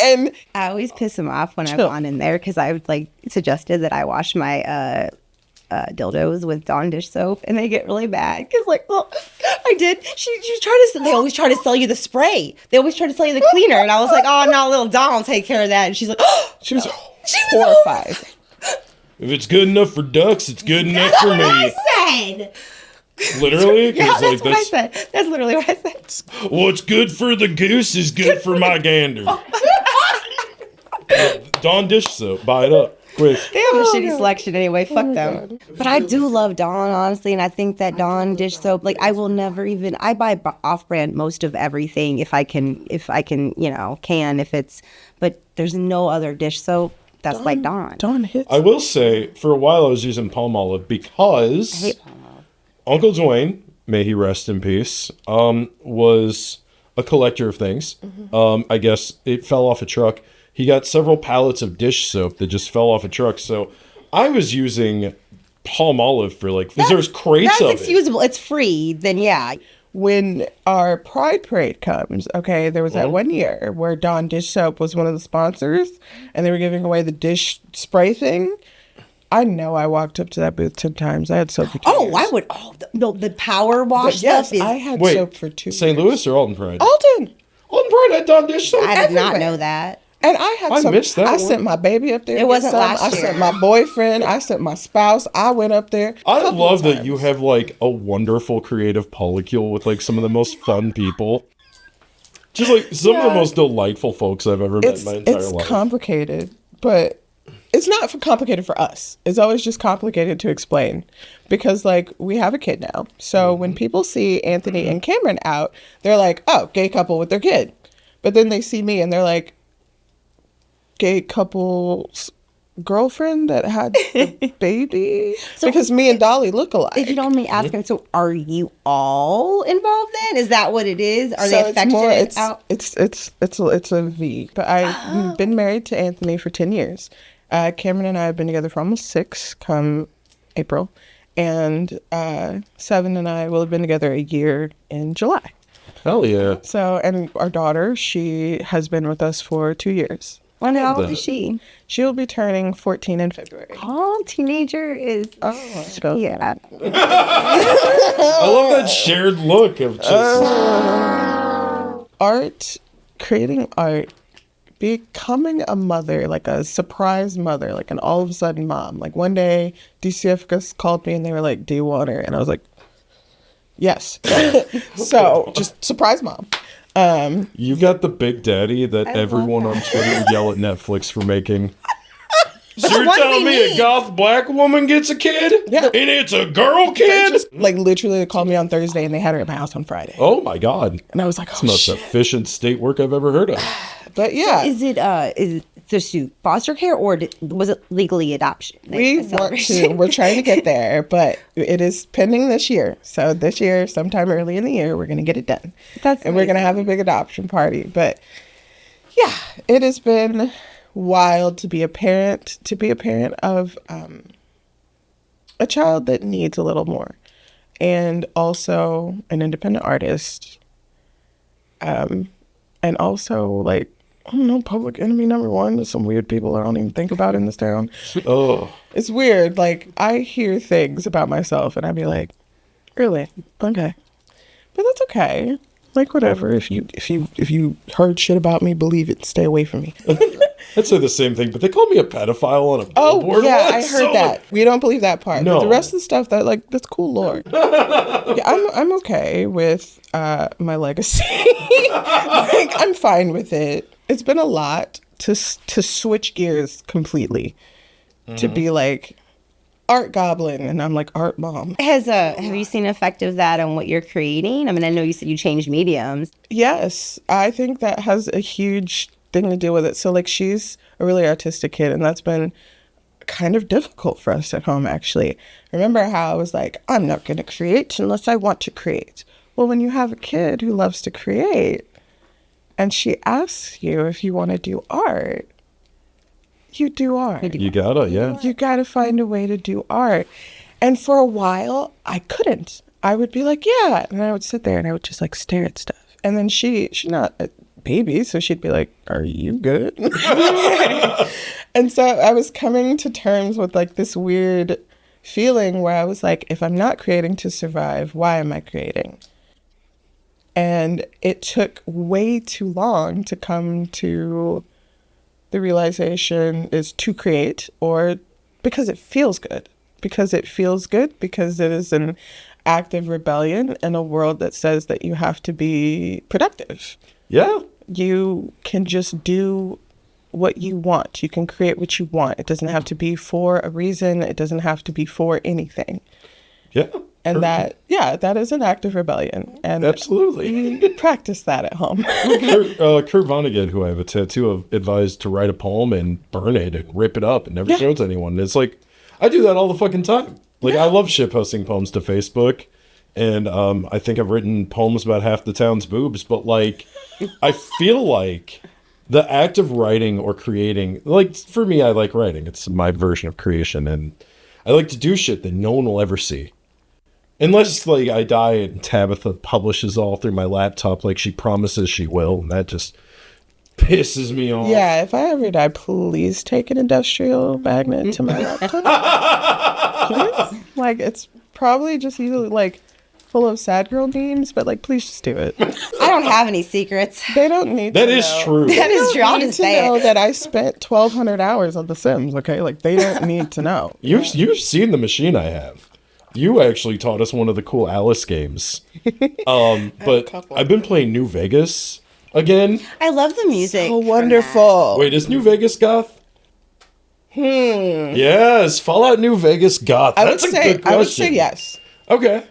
and I always piss them off when I've gone in there because I've suggested that I wash my dildos with Dawn dish soap, and they get really mad because I did. She's trying to. They always try to sell you the spray. They always try to sell you the cleaner, and I was like, oh no, little Dawn will take care of that. And she's like, she was horrified. If it's good enough for ducks, it's good enough for me. That's what I said. Literally? Yeah, that's what I said. That's literally what I said. What's good for the goose is good for my gander. Dawn dish soap. Buy it up. Quick. They have a shitty selection anyway. Fuck them. God. But I do love Dawn, honestly, and I think that Dawn dish soap, I will never even. I buy off-brand most of everything if I can, but there's no other dish soap that's like Dawn. Dawn hits. I will say, for a while I was using Palmolive because I hate Palmolive. Uncle Dwayne, may he rest in peace, was a collector of things. Mm-hmm. I guess it fell off a truck. He got several pallets of dish soap that just fell off a truck. So I was using Palmolive for like, there's crates That's of excusable. It's free. Then yeah. When our Pride Parade comes, okay, there was that one year where Dawn Dish Soap was one of the sponsors, and they were giving away the dish spray thing. I know I walked up to that booth 10 times. I had soap for 2 years. I would. No, the power wash Yes, stuff is. I had soap for 2 years. St. Louis or Alton Pride? Alton! Alton Pride had Dawn Dish Soap. I did not everywhere. know that. And I had I some. missed that I one. sent my baby up there. It wasn't last I year. sent my boyfriend. I sent my spouse. I went up there. I couple love of that times. you have like a wonderful creative polycule with like some of the most fun people. Just like some of the most delightful folks I've ever met in my entire It's life. complicated, but it's not complicated for us. It's always just complicated to explain because like we have a kid now. So when people see Anthony and Cameron out, they're like, oh, gay couple with their kid. But then they see me and they're like, gay couple's girlfriend that had the baby. Because me and Dolly look alike. If you don't mind me asking, so are you all involved then? Is that what it is? Are So they it's affected more, out? it's a V. But I've been married to Anthony for 10 years. Cameron and I have been together for almost 6 come April. And 7 and I will have been together a year in July. Hell yeah. So, and our daughter, she has been with us for 2 years. Well, how old is she? She will be turning 14 in February. Oh, teenager is. Yeah. I love that shared look of just. Art, creating art, becoming a mother, like a surprise mother, like an all of a sudden mom. Like one day, DCF called me and they were like, do you want her? And I was like, yes. So just surprise mom. You got the big daddy that everyone on Twitter would yell at Netflix for making. So you're What do telling we me a need? goth black woman gets a kid? Yeah. And it's a girl kid? Just like literally they called me on Thursday and they had her at my house on Friday. Oh my God. And I was like, It's oh the most shit. efficient state work I've ever heard of. But yeah. Is it just to foster care or was it legally adoption? Like, We a want to. celebration? We're trying to get there, but it is pending this year. So this year, sometime early in the year, we're going to get it done. That's and we're going to have a big adoption party. But yeah, it has been wild to be a parent. Of a child that needs a little more, and also an independent artist. And also like, I don't know, public enemy number 1. There's some weird people I don't even think about in this town. Oh. It's weird. Like, I hear things about myself and I'd be like, really? Okay. But that's okay. Like, whatever. If you heard shit about me, believe it. Stay away from me. I'd say the same thing, but they called me a pedophile on a Oh, billboard yeah, I once, heard so, that. We don't believe that part. No. But the rest of the stuff, that's cool lore. Yeah, I'm okay with my legacy. Like, I'm fine with it. It's been a lot to switch gears completely. To be like art goblin and I'm like art mom. Have you seen an effect of that on what you're creating? I mean, I know you said you changed mediums. Yes, I think that has a huge thing to do with it. So like she's a really artistic kid and that's been kind of difficult for us at home actually. Remember how I was like, I'm not going to create unless I want to create. Well, when you have a kid who loves to create and she asks you if you want to do art, you do art. You gotta, yeah. You gotta find a way to do art. And for a while, I couldn't. I would be like, yeah. And I would sit there and I would just like stare at stuff. And then she's not a baby, so she'd be like, are you good? And so I was coming to terms with like this weird feeling where I was like, if I'm not creating to survive, why am I creating? And it took way too long to come to the realization is to create, or because it feels good. Because it feels good, because it is an act of rebellion in a world that says that you have to be productive. Yeah. You can just do what you want. You can create what you want. It doesn't have to be for a reason. It doesn't have to be for anything. Yeah. And that is an act of rebellion. And Absolutely. you practice that at home. Kurt Vonnegut, who I have a tattoo of, advised to write a poem and burn it and rip it up and never show it to anyone. And it's like, I do that all the fucking time. Like, I love shit posting poems to Facebook. And I think I've written poems about half the town's boobs. But, like, I feel like the act of writing or creating, like, for me, I like writing. It's my version of creation. And I like to do shit that no one will ever see. Unless, like, I die and Tabitha publishes all through my laptop like she promises she will. And that just pisses me off. Yeah, if I ever die, please take an industrial magnet to my laptop. Please? Like, it's probably just either, like, full of sad girl memes, but, like, please just do it. I don't have any secrets. They don't need That to is know. true. That is true. I'll Need just to say know it. that I spent 1,200 hours on The Sims, okay? Like, they don't need to know. You've seen the machine I have. You actually taught us one of the cool Alice games. But I've been playing New Vegas again. I love the music. Oh, from wonderful. Wait, is New Vegas goth? Yes, Fallout New Vegas goth. That's a good question. I would say yes. Okay.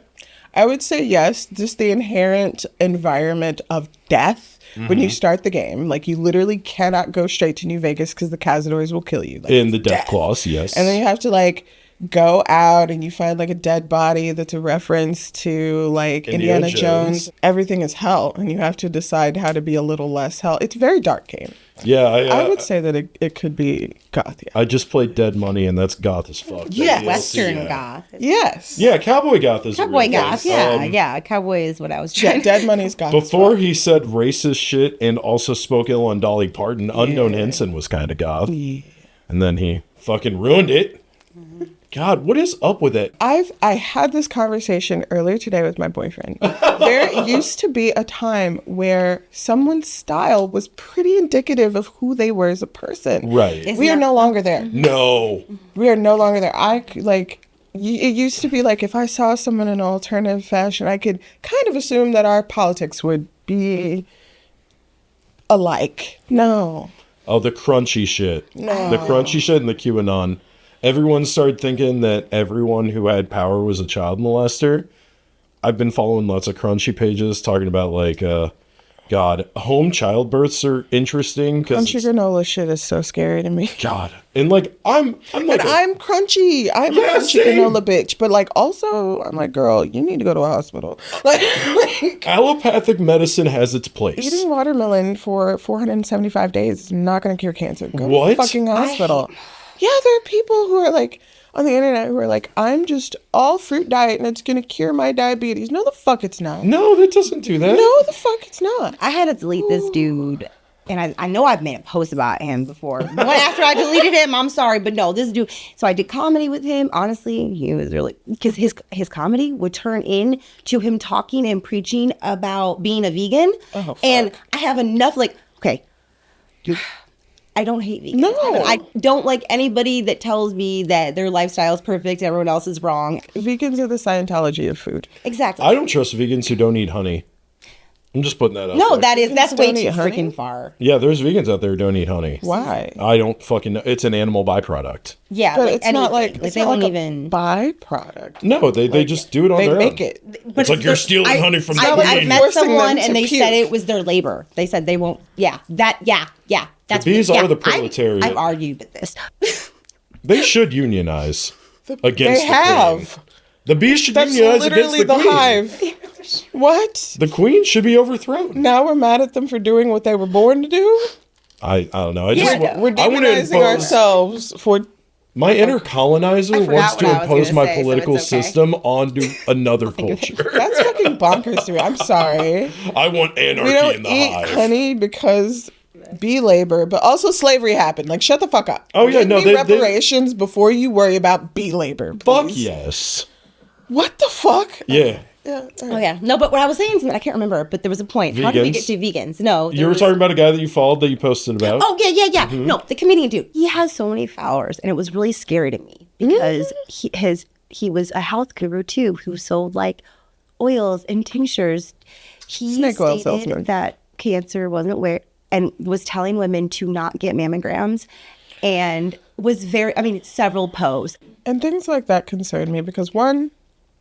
I would say yes. Just the inherent environment of death when you start the game. Like, you literally cannot go straight to New Vegas because the Cazadors will kill you. Like, In the Death Claws, yes. and then you have to, like, go out and you find, like, a dead body that's a reference to, like, Indiana Indiana Jones. Everything is hell, and you have to decide how to be a little less hell. It's a very dark game. Yeah, I would say that it could be goth, yeah. I just played Dead Money, and that's goth as fuck. Yeah, That Western DLC, goth. Yes. Yeah, Cowboy Goth is a Cowboy real goth. thing. Yeah. Cowboy is what I was trying Yeah, to Dead Money's goth. as Before fuck. he said racist shit and also spoke ill on Dolly Parton, Unknown Henson was kind of goth. Yeah. And then he fucking ruined it. God, what is up with it? I had this conversation earlier today with my boyfriend. There used to be a time where someone's style was pretty indicative of who they were as a person. Right. It's We are not- no longer there. No. We are no longer there. It used to be like if I saw someone in an alternative fashion, I could kind of assume that our politics would be alike. No. Oh, the crunchy shit. No. The crunchy shit and the QAnon. Everyone started thinking that everyone who had power was a child molester. I've been following lots of crunchy pages talking about, like, God, home childbirths are interesting. Crunchy granola shit is so scary to me. God. And, like, I'm like, And I'm crunchy. I'm Yeah, a crunchy same. granola bitch. But, like, also, I'm like, girl, you need to go to a hospital. Like, allopathic medicine has its place. eating watermelon for 475 days is not going to cure cancer. Go to What? the fucking hospital. Yeah, there are people who are, like, on the internet who are like, I'm just all fruit diet and it's going to cure my diabetes. No, the fuck it's not. No, that doesn't do that. No, the fuck it's not. I had to delete this dude. And I know I've made a post about him before. But after I deleted him, I'm sorry. But no, this dude. So I did comedy with him. Honestly, he was really... Because his comedy would turn into him talking and preaching about being a vegan. Oh, fuck. And I have enough, like... Okay. I don't hate vegans. No. I don't like anybody that tells me that their lifestyle is perfect, everyone else is wrong. Vegans are the Scientology of food. Exactly. I don't trust vegans who don't eat honey. I'm just putting that out No, there. that's way don't too eat honey? freaking far. Yeah, there's vegans out there who don't eat honey. Why? I don't fucking know. It's an animal byproduct. Yeah, But like it's not like anything. it's they not won't like even. a byproduct. No, they just do it on They their make own. it. But It's like you're stealing honey from the I queen. met Forcing someone them and to they said puke. it was their labor. They said they won't. Yeah, that's bees are the proletariat. I've argued with this. They should unionize against They the have. queen. The bees should That's unionize literally against the the queen. hive. What? The queen should be overthrown. Now we're mad at them for doing what they were born to do? I don't know. I just Yeah, We're I want to demonizing impose. ourselves for... My inner colonizer I forgot wants what to I was impose gonna my say, so political it's okay. system onto another culture. That's fucking bonkers to me. I'm sorry. I want We anarchy don't in the eat hive. honey because bee labor, but also slavery happened. Like, shut the fuck up. Oh, yeah, Give no, me they- reparations before you worry about bee labor, Fuck please. yes. What the fuck? Yeah. Yeah. all Oh right. yeah, no, but what I was saying, I can't remember, but there was a point. How did we get Vegans? to vegans? No, You were talking about a guy that you followed that you posted about. Oh yeah. No, the comedian dude. He has so many followers, and it was really scary to me because he was a health guru too, who sold like oils and tinctures. He Snake oil stated salesman. that cancer wasn't where, and was telling women to not get mammograms, and was several posts. And things like that concern me because one,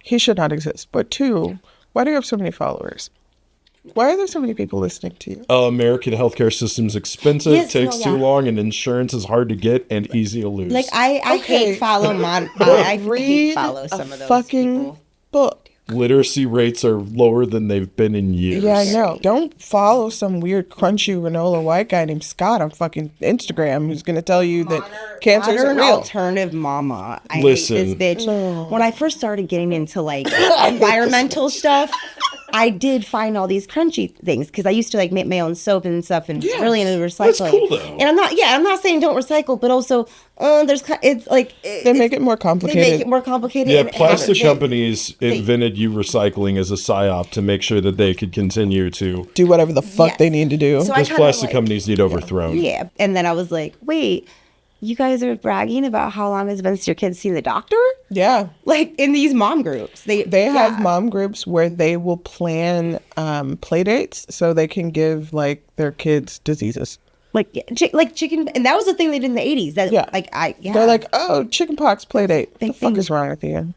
he should not exist. But two, why do you have so many followers? Why are there so many people listening to you? American healthcare system's expensive, Yes, takes no, too yeah. long, and insurance is hard to get and easy to lose. Like I Okay. hate follow I hate Read follow some a of those fucking people. book. literacy rates are lower than they've been in years. Yeah, I know. Don't follow some weird crunchy granola white guy named Scott on fucking Instagram who's going to tell you that cancer isn't Modern real. alternative mama. I Listen. hate this bitch. When I first started getting into like environmental stuff, I did find all these crunchy things because I used to like make my own soap and stuff, and it's really into recycling. That's cool, though. And I'm not saying don't recycle, but also it's like They make it more complicated. They make it more complicated. Yeah, and plastic they- companies invented you recycling as a psyop to make sure that they could continue to. Do whatever the fuck Yes. they need to do. So I Those kinda, plastic like- companies need overthrown. Yeah, and then I was like, wait, you guys are bragging about how long it's been since your kids see the doctor? Yeah. Like in these mom groups, they Have mom groups where they will plan play dates so they can give like their kids diseases. like chicken, and that was the thing they did in the 80s. That Yeah. They're like, oh, chickenpox play date. What the fuck is wrong with you?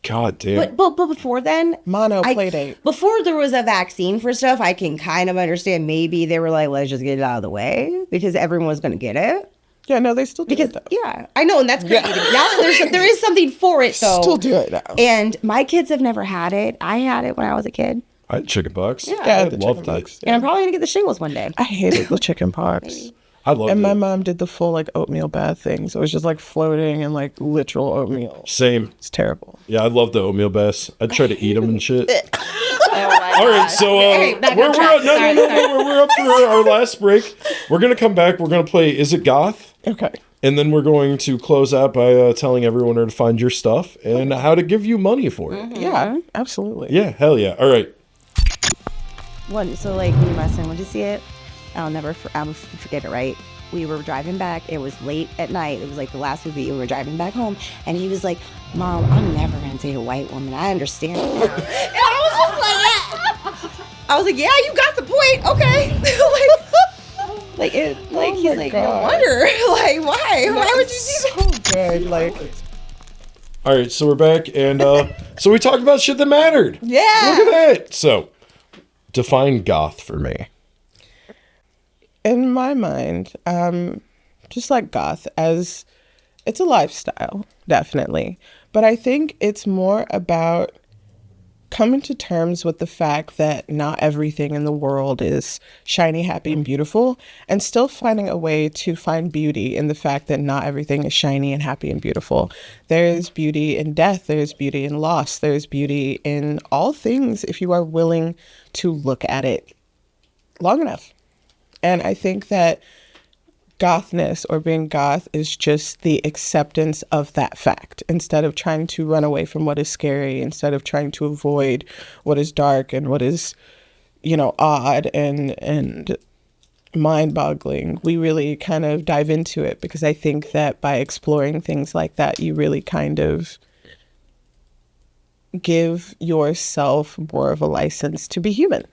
God damn. But before then, Mono play date. Before there was a vaccine for stuff, I can kind of understand. Maybe they were like, let's just get it out of the way because everyone was going to get it. Yeah, no, they still do Because it though. yeah, I know, and that's crazy. Now there is something for it though. Still do it now. And my kids have never had it. I had it when I was a kid, I had chickenpox. Yeah. Yeah, I the loved chickenpox. it. and I'm probably gonna get the shingles one day. I hated the chicken pox. I loved And it. my mom did the full like oatmeal bath thing. So it was just like floating in like literal oatmeal. Same. It's terrible. Yeah, I love the oatmeal baths. I'd try to eat them and shit. Oh All right, so back we're on track. up. No, we're up for our last break. We're gonna come back. We're gonna play Is It Goth? Okay. And then we're going to close out by telling everyone where to find your stuff and how to give you money for it. Yeah, absolutely. Yeah, hell yeah. All right. One, so like me and my son went to see it. I'll forget it, right? We were driving back. It was late at night. It was like the last movie. We were driving back home, and he was like, "Mom, I'm never gonna date a white woman. I understand." And I was just like, yeah. I was like, "Yeah, you got the point. Okay." He's like, "No God. wonder. Like, why? Why would you do that?" So good. Like, All right, so we're back. And so we talked about shit that mattered. Yeah. Look at that. So define goth for me. in my mind, just like goth, as it's a lifestyle, definitely. But I think it's more about coming to terms with the fact that not everything in the world is shiny, happy, and beautiful, and still finding a way to find beauty in the fact that not everything is shiny and happy and beautiful. There is beauty in death, there's beauty in loss, there's beauty in all things if you are willing to look at it long enough. And I think that gothness or being goth is just the acceptance of that fact instead of trying to run away from what is scary, instead of trying to avoid what is dark and what is, odd and mind-boggling. We really kind of dive into it because I think that by exploring things like that, you really kind of give yourself more of a license to be human.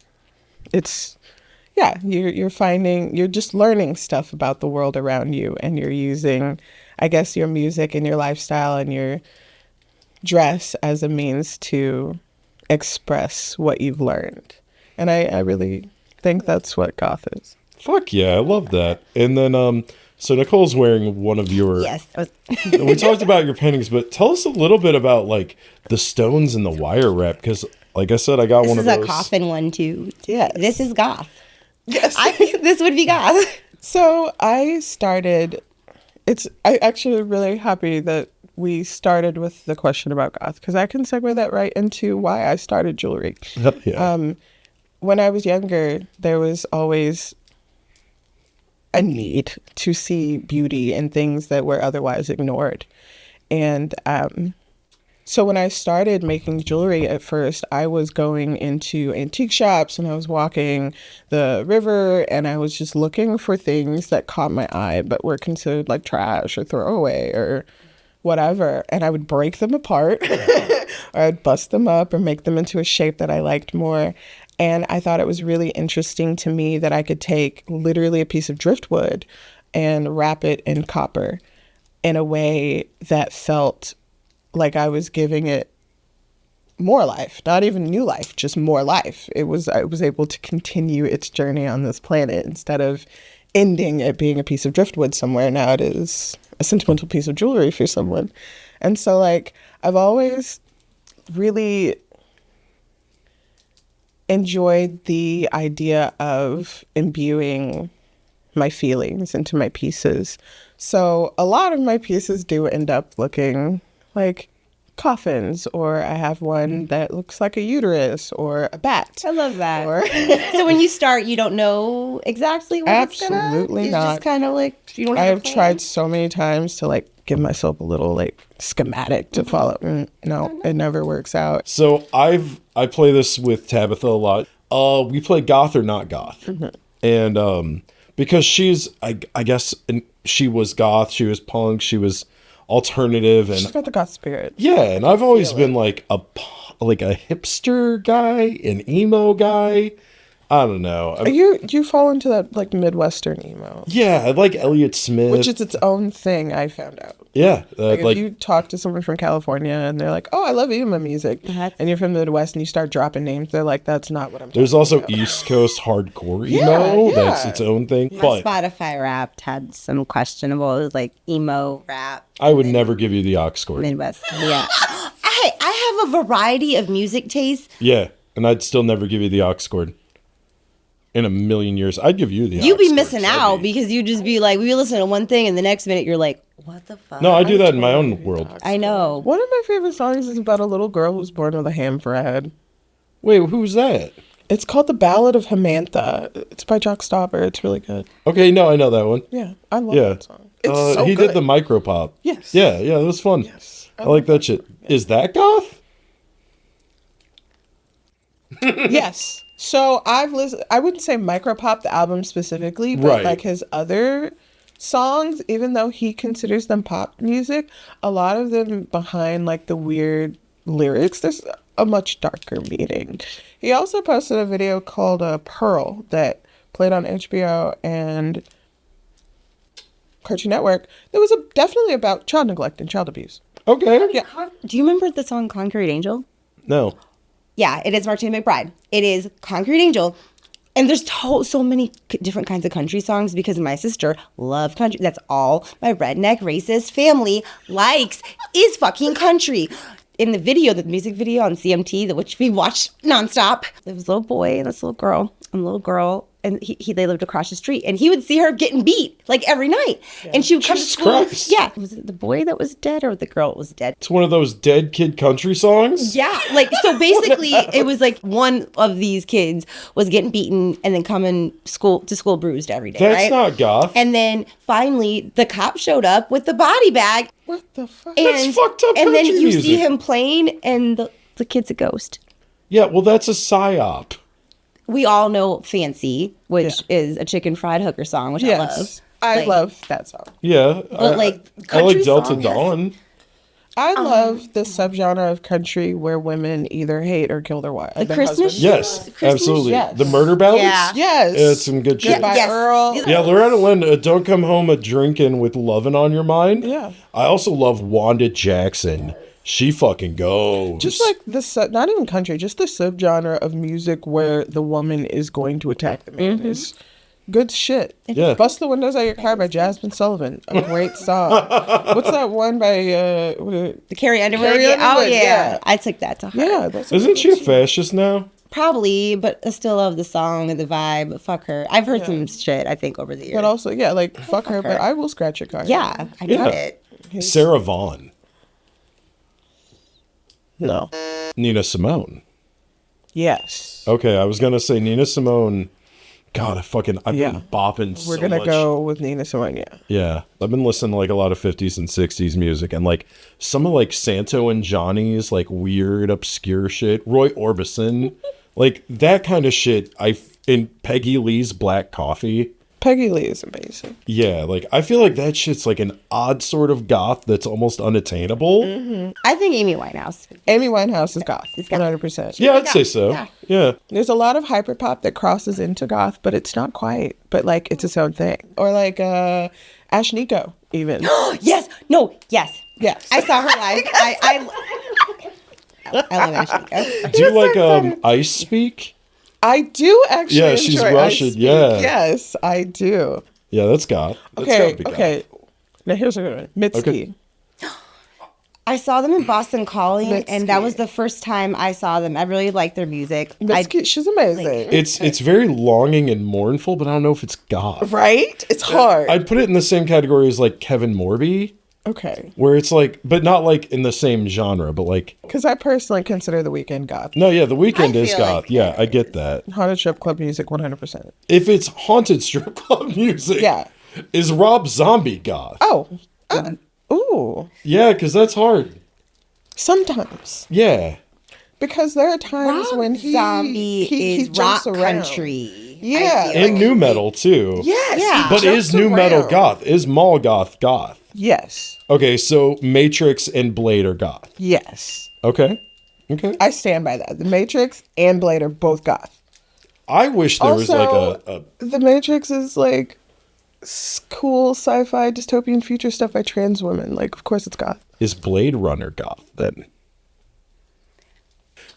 You're just learning stuff about the world around you, and you're using, I guess, your music and your lifestyle and your dress as a means to express what you've learned. And I really think that's what goth is. Fuck yeah, I love that. And then, so Nicole's wearing one of your... Yes. We talked about your paintings, but tell us a little bit about, like, the stones and the wire wrap, because, like I said, I got one of This those. is a coffin one, too. Yes. This is goth. Yes. I think this would be goth. So I'm actually really happy that we started with the question about goth, because I can segue that right into why I started jewelry. Yeah. When I was younger, there was always a need to see beauty in things that were otherwise ignored. And so when I started making jewelry at first, I was going into antique shops and I was walking the river and I was just looking for things that caught my eye but were considered like trash or throwaway or whatever. And I would break them apart or I'd bust them up or make them into a shape that I liked more. And I thought it was really interesting to me that I could take literally a piece of driftwood and wrap it in copper in a way that felt like I was giving it more life, not even new life, just more life. I was able to continue its journey on this planet instead of ending it being a piece of driftwood somewhere. Now it is a sentimental piece of jewelry for someone. And so like I've always really enjoyed the idea of imbuing my feelings into my pieces. So a lot of my pieces do end up looking like coffins, or I have one that looks like a uterus or a bat. I love that. Or So when you start, you don't know exactly what absolutely it's not. just kind of like you don't I have have tried so many times to like give myself a little like schematic to follow. No, it never works out. So I play this with Tabitha a lot. We play goth or not goth, and because she's I guess she was goth, she was punk, she was alternative, and She's got the goth spirit. yeah, and I've always been like a hipster guy, an emo guy. I don't know. You fall into that like Midwestern emo, Yeah, I like Elliott Smith, which is its own thing. I found out. yeah, Like, if you talk to someone from California and they're like, "Oh, I love emo music," and you're from the Midwest and you start dropping names, they're like, "That's not what I'm." there's talking also about. East Coast hardcore emo. Yeah. That's its own thing. My But Spotify Wrapped had some questionable, like emo rap. I would never give you the aux cord. Midwest. Yeah. Hey, I have a variety of music tastes. Yeah, and I'd still never give you the aux cord. In a million years, I'd give you the. You'd aux be cord, missing so I'd out be- because you just be like, we listen to one thing and the next minute you're like, what the fuck? No, I do that in my own world. I know. One of my favorite songs is about a little girl who's born with a ham for a head. Wait, who's that? It's called The Ballad of Hamantha. It's by Jock Stopper. It's really good. Okay, no, I know that one. Yeah, I love Yeah, that song. It's so he good. did the micro pop. Yes. Yeah, that was fun. Yes. I like that shit. Is that goth? Yes. So I've listened. I wouldn't say micropop the album specifically, but Right. like his other songs, even though he considers them pop music, a lot of them behind like the weird lyrics, there's a much darker meaning. He also posted a video called Pearl that played on HBO and Cartoon Network. That was definitely about child neglect and child abuse. Okay. Yeah. Do you remember the song Concrete Angel? No. Yeah, it is Martina McBride. It is Concrete Angel. And there's so many different kinds of country songs because my sister loves country. That's all my redneck racist family likes is fucking country. In the video, the music video on CMT, which we watched nonstop, there was a little boy and this little girl. And the little girl, and they lived across the street. And he would see her getting beat like every night. Yeah. And she would come Jesus to school. Christ. Yeah. Was it the boy that was dead or the girl that was dead? It's one of those dead kid country songs? Yeah, like so basically it was like one of these kids was getting beaten and then coming to school bruised every day. That's right? not goth. And then finally the cop showed up with the body bag. What the fuck? And, That's fucked up And then country you music. see him playing and the kid's a ghost. Yeah, well, that's a psyop. We all know Fancy, which is a chicken fried hooker song, which I love. Yes. I Like- love that song. Yeah. But like I country like Delta song has- Dawn. I love the subgenre of country where women either hate or kill their wives. The Christmas? Yes, Christmas, absolutely. yes. The murder ballads? Yeah. Yes. Yeah, it's some good shit. Goodbye, Yes. Earl. Yeah, Loretta Lynn, Don't Come Home a Drinkin' with Lovin' on Your Mind. Yeah. I also love Wanda Jackson. She fucking goes. Just like the not even country, just the subgenre of music where the woman is going to attack the man is good shit. Yeah. Bust the Windows Out of Your Car by Jasmine Sullivan, a great song. What's that one by The Carrie Underwood. Carrie Oh Underwood, yeah. yeah. I took that to heart. Yeah, that's Isn't she a fascist now? Probably, but I still love the song and the vibe. Fuck her. I've heard some shit, I think, over the years. But also, yeah, like fuck her, but I will scratch your car. yeah, I Yeah. get it. Sarah Vaughan. No. Nina Simone. Yes. Okay, I was gonna say Nina Simone. God, I've Yeah. been bopping so We're gonna much. go with Nina Simone. Yeah. Yeah, I've been listening to like a lot of 50s and 60s music, and like some of like Santo and Johnny's like weird obscure shit. Roy Orbison, like that kind of shit. In Peggy Lee's Black Coffee. Peggy Lee is amazing. Yeah, like I feel like that shit's like an odd sort of goth that's almost unattainable. I think Amy Winehouse. Amy Winehouse is goth. It's goth. 100%. Yeah, I'd say so. Yeah. Yeah. There's a lot of hyperpop that crosses into goth, but it's not quite. But like it's its own thing. Or like Ash Nico, even. Yes. No. Yes. Yes. I saw her live. I love Ashley. Do you like Ice Speak? I do actually. Yeah, she's enjoy Russian, Ice Speak. yeah. Yes, I do. Yeah, that's goth. That's Okay. gotta be goth. Okay. Now here's a good one. Mitski. Okay. I saw them in Boston Calling, Mitski. and that was the first time I saw them. I really liked their music. She's amazing. It's very longing and mournful, but I don't know if it's goth. Right? It's hard. I'd put it in the same category as like Kevin Morby, Okay. where it's like, but not like in the same genre, but like, Because I personally consider The Weeknd goth. no, yeah, The Weeknd I is feel goth. like Yeah, it I get that. Haunted Strip Club music, 100%. If it's haunted strip club music, Yeah. is Rob Zombie goth? Oh. Ooh. Yeah, because that's hard. Sometimes. Yeah. Because there are times when Zombie is jumps rock around. country. Yeah. I feel And like. new metal too. Yes. Yeah. But is new metal goth? Is mall goth goth? Yes. Okay, so Matrix and Blade are goth. Yes. Okay. Okay. I stand by that. The Matrix and Blade are both goth. I wish there was Also, like a The Matrix is like cool sci-fi dystopian future stuff by trans women. Like, of course it's goth. is Blade Runner goth then?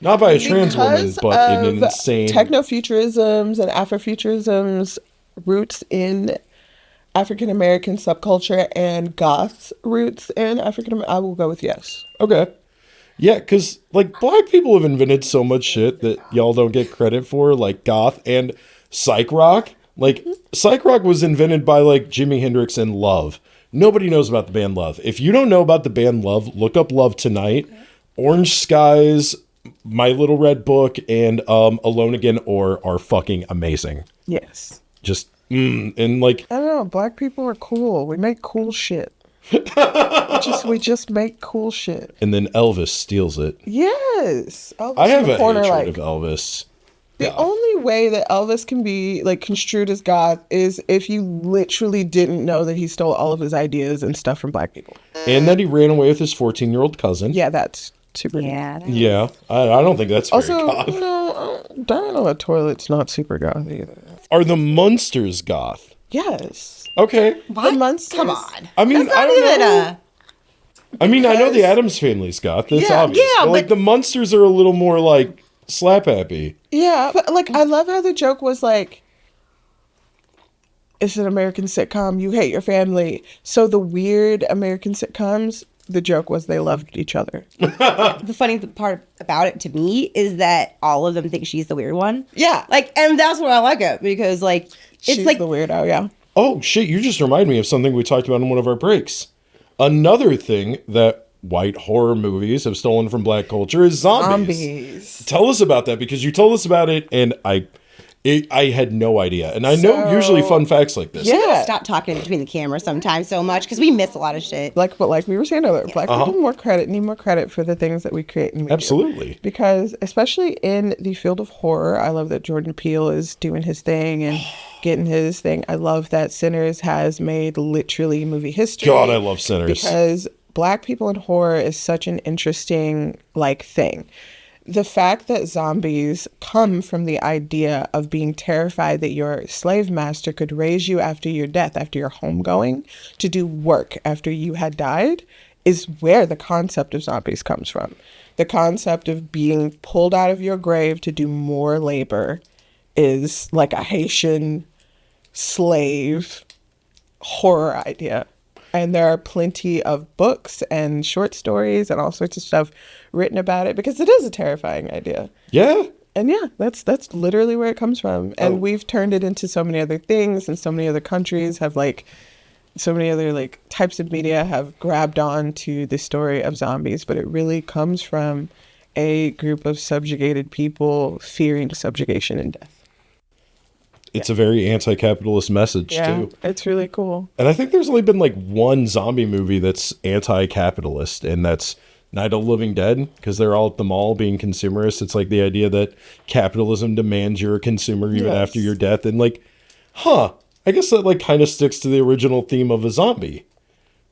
Not by a trans woman, Because but in of an insane technofuturisms and Afrofuturisms roots in African American subculture and goth roots in African. I will go with yes. Okay. Yeah, because like black people have invented so much shit that y'all don't get credit for, like goth and psych rock. Like psych rock was invented by like Jimi Hendrix and Love. Nobody knows about the band Love. If you don't know about the band Love, look up Love Tonight, Orange Skies, My Little Red Book, and Alone Again Or are fucking amazing. Yes. Just and like I don't know. Black people are cool. We make cool shit. we just make cool shit. and then Elvis steals it. Yes. Elvis I have in the a corner, hatred like, of Elvis. the only way that Elvis can be like construed as goth is if you literally didn't know that he stole all of his ideas and stuff from black people. And that he ran away with his 14-year-old cousin. Yeah, that's super. Yeah. Yeah, I don't think that's very Also, goth. you know, dying on a toilet's not super goth either. Are the Munsters goth? Yes. Okay. What? The Munsters. Come on. I mean, That's I not don't even know. I mean, I know the Adams Family's goth. That's Yeah, obvious. yeah, but like but- the Munsters are a little more like slap happy. Yeah, but like I love how the joke was like, it's an American sitcom. You hate your family. So the weird American sitcoms, the joke was they loved each other. The funny part about it to me is that all of them think she's the weird one. Yeah, Like, and that's what I like it because like it's she's like the weirdo. Yeah. Oh shit! You just reminded me of something we talked about in one of our breaks. Another thing that white horror movies have stolen from black culture is zombies. Tell us about that because you told us about it and I had no idea. And I know So- usually fun facts like this. Yeah. stop talking between the cameras sometimes so much because we miss a lot of shit. But like we were saying earlier, black people need more credit for the things that we create and we do. Absolutely. Because especially in the field of horror, I love that Jordan Peele is doing his thing and getting his thing. I love that Sinners has made literally movie history. God, I love Sinners. Because black people in horror is such an interesting like thing. The fact that zombies come from the idea of being terrified that your slave master could raise you after your death, after your homegoing, to do work after you had died, is where the concept of zombies comes from. The concept of being pulled out of your grave to do more labor is like a Haitian slave horror idea. And there are plenty of books and short stories and all sorts of stuff written about it because it is a terrifying idea. Yeah. And yeah, that's literally where it comes from. And we've turned it into so many other things, and so many other countries have like so many other like types of media have grabbed on to the story of zombies, but it really comes from a group of subjugated people fearing subjugation and death. It's a very anti-capitalist message too. It's really cool. And I think there's only been like one zombie movie that's anti-capitalist, and that's Night of the Living Dead, because they're all at the mall being consumerists. It's like the idea that capitalism demands you're a consumer even after your death. And like, I guess that like kind of sticks to the original theme of a zombie.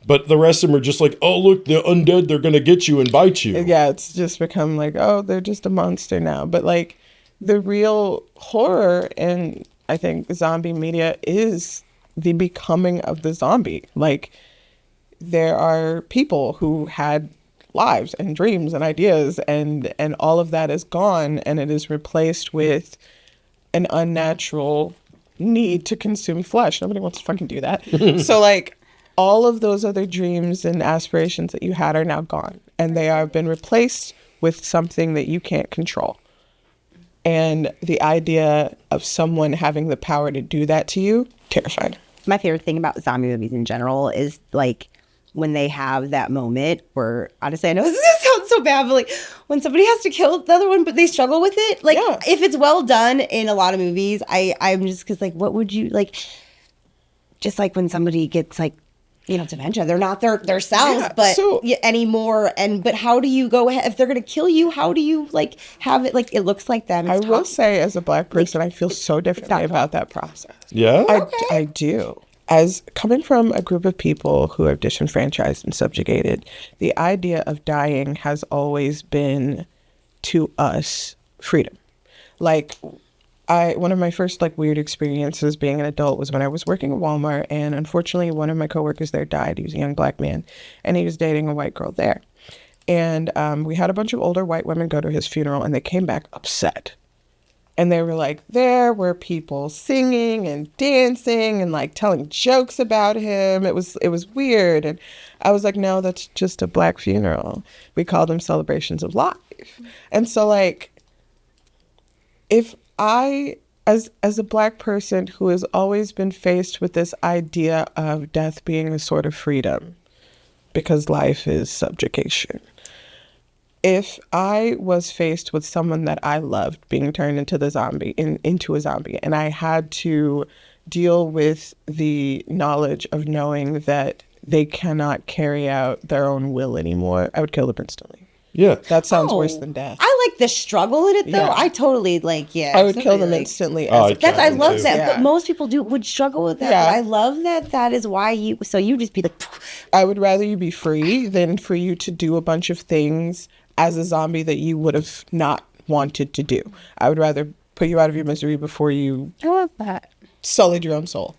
But the rest of them are just like, oh, look, the undead, they're going to get you and bite you. Yeah, it's just become like, oh, they're just a monster now. But like the real horror and I think zombie media is the becoming of the zombie. Like there are people who had lives and dreams and ideas and all of that is gone and it is replaced with an unnatural need to consume flesh. Nobody wants to fucking do that. So like all of those other dreams and aspirations that you had are now gone. and they have been replaced with something that you can't control. And the idea of someone having the power to do that to you, terrified. My favorite thing about zombie movies in general is like when they have that moment where, honestly, I know this is gonna sound so bad, but like when somebody has to kill the other one, but they struggle with it. Like if it's well done in a lot of movies, I'm just, because like, what would you like? Just like when somebody gets like, dementia, they're not their selves, but anymore. But how do you go ahead if they're going to kill you? How do you like have it like it looks like them? I will say, as a Black person, I feel so differently about that process. Yeah, I do. As coming from a group of people who have disenfranchised and subjugated, the idea of dying has always been, to us, freedom. Like, one of my first like weird experiences being an adult was when I was working at Walmart, and unfortunately one of my coworkers there died. He was a young Black man, and he was dating a white girl there. And we had a bunch of older white women go to his funeral, and they came back upset. And they were like, there were people singing and dancing and like telling jokes about him. It was weird. And I was like, no, that's just a Black funeral. We call them celebrations of life. And so like, if I, as a Black person who has always been faced with this idea of death being a sort of freedom, because life is subjugation, if I was faced with someone that I loved being turned into into a zombie, and I had to deal with the knowledge of knowing that they cannot carry out their own will anymore, I would kill them instantly. Yeah. That sounds worse than death. I like the struggle in it, though. Yeah. I totally like, I would kill them instantly. I love that, but most people would struggle with that. Yeah. But I love that is why you just be like... I would rather you be free than for you to do a bunch of things as a zombie that you would have not wanted to do. I would rather put you out of your misery before you... I love that. ...sullied your own soul.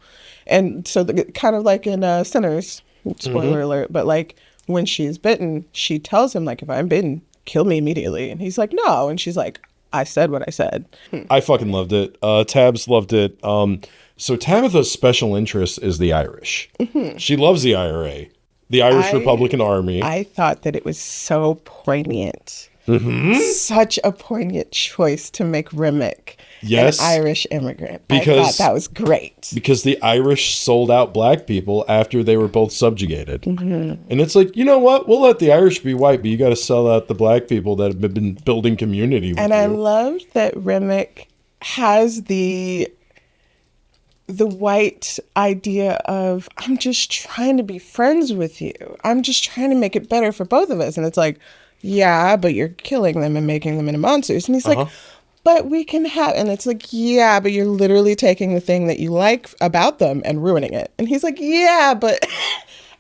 And so kind of like in Sinners, spoiler alert, but like when she's bitten, she tells him like, if I'm bitten, kill me immediately. And he's like, no. And she's like, I said what I said. I fucking loved it. Tabs loved it. So Tabitha's special interest is the Irish. She loves the IRA. The Irish Republican Army. I thought that it was so poignant. Such a poignant choice to make Remick an Irish immigrant. I thought that was great. Because the Irish sold out Black people after they were both subjugated. And it's like, you know what? We'll let the Irish be white, but you got to sell out the Black people that have been building community with you. I loved that Remick has the white idea of, I'm just trying to be friends with you. I'm just trying to make it better for both of us. And it's like, yeah, but you're killing them and making them into monsters. And he's like, but we can have, and it's like, yeah, but you're literally taking the thing that you like about them and ruining it. And he's like, yeah, but,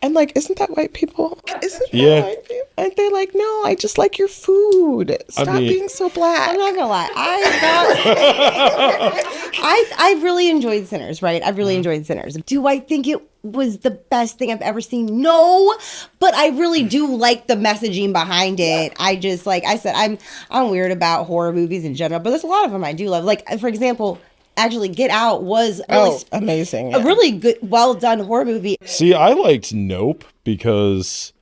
and like, isn't that white people? Isn't that white people? And they're like, no, I just like your food. Stop being so Black. I'm not gonna lie. I really enjoyed Sinners, right? I really enjoyed Sinners. Do I think it was the best thing I've ever seen? No, but I really do like the messaging behind it. I just, like I said, I'm weird about horror movies in general, but there's a lot of them I do love. Like, for example, actually Get Out was really amazing. A really good, well done horror movie. See, I liked Nope because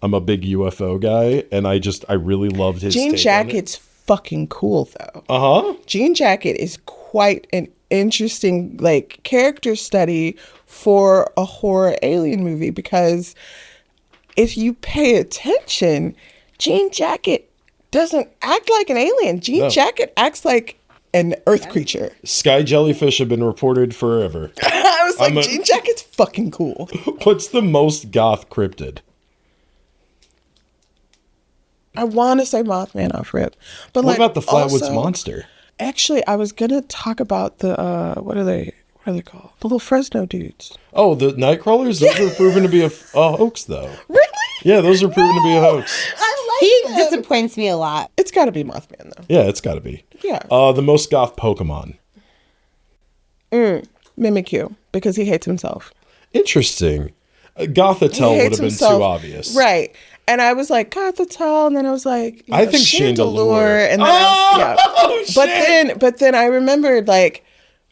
I'm a big UFO guy, and I really loved his Jean take Jacket's fucking cool, though. Jean Jacket is quite an interesting, like, character study for a horror alien movie, because if you pay attention, Jean Jacket doesn't act like an alien. Jean Jacket acts like an earth creature. Sky jellyfish have been reported forever. I was like, Jean Jacket's fucking cool. What's the most goth cryptid? I want to say Mothman off rip. But what about the Flatwoods Monster? Actually, I was going to talk about the, what are they called? The little Fresno dudes. Oh, the Nightcrawlers? Those are proven to be a hoax, though. Really? Yeah, those are proven to be a hoax. He disappoints me a lot. It's got to be Mothman, though. Yeah, it's got to be. Yeah. The most goth Pokemon. Mimikyu, because he hates himself. Interesting. Gothitelle would have been too obvious. Right. And I was like, Gothitelle, and then I was like, I think Chandelure. And then but then I remembered, like,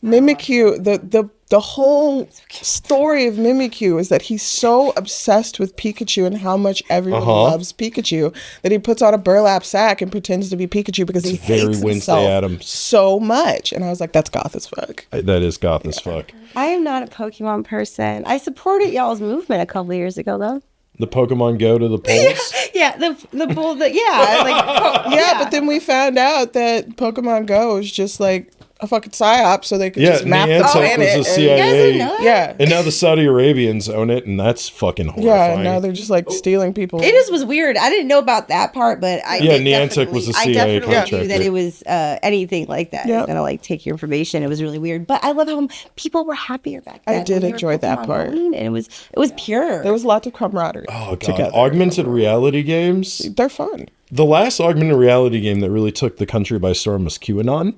Mimikyu, the The whole story of Mimikyu is that he's so obsessed with Pikachu and how much everyone loves Pikachu that he puts on a burlap sack and pretends to be Pikachu because he hates himself so much. And I was like, that's goth as fuck. That is goth as fuck. I am not a Pokemon person. I supported y'all's movement a couple of years ago, though. The Pokemon Go to the polls? Yeah, the bull that, yeah. Like, but then we found out that Pokemon Go is just like a fucking psyop so they could just map the planet. Was a CIA. You guys know that? Yeah. And now the Saudi Arabians own it, and that's fucking horrifying. Yeah, now they're just like stealing people. It was weird. I didn't know about that part, but Niantic was a CIA contractor. Knew that it was anything like that. Yep. It's gonna like take your information. It was really weird, but I love how people were happier back then. I did enjoy that part, and it was pure. There was lots of camaraderie. Oh god, together. augmented reality games. They're fun. The last augmented reality game that really took the country by storm was QAnon.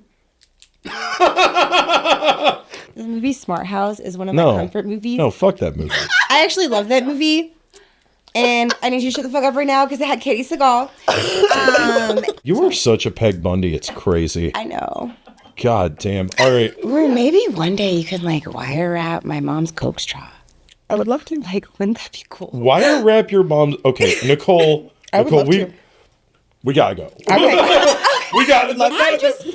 The movie Smart House is one of my comfort movies. No, fuck that movie. I actually love that movie. And I need you to shut the fuck up right now because it had Katie Seagal. You are such a Peg Bundy. It's crazy. I know. God damn. All right. Or maybe one day you could like wire wrap my mom's Coke straw. I would love to. Like, wouldn't that be cool? Wire wrap your mom's. Okay, Nicole. I would love to. We gotta go. Okay. We gotta.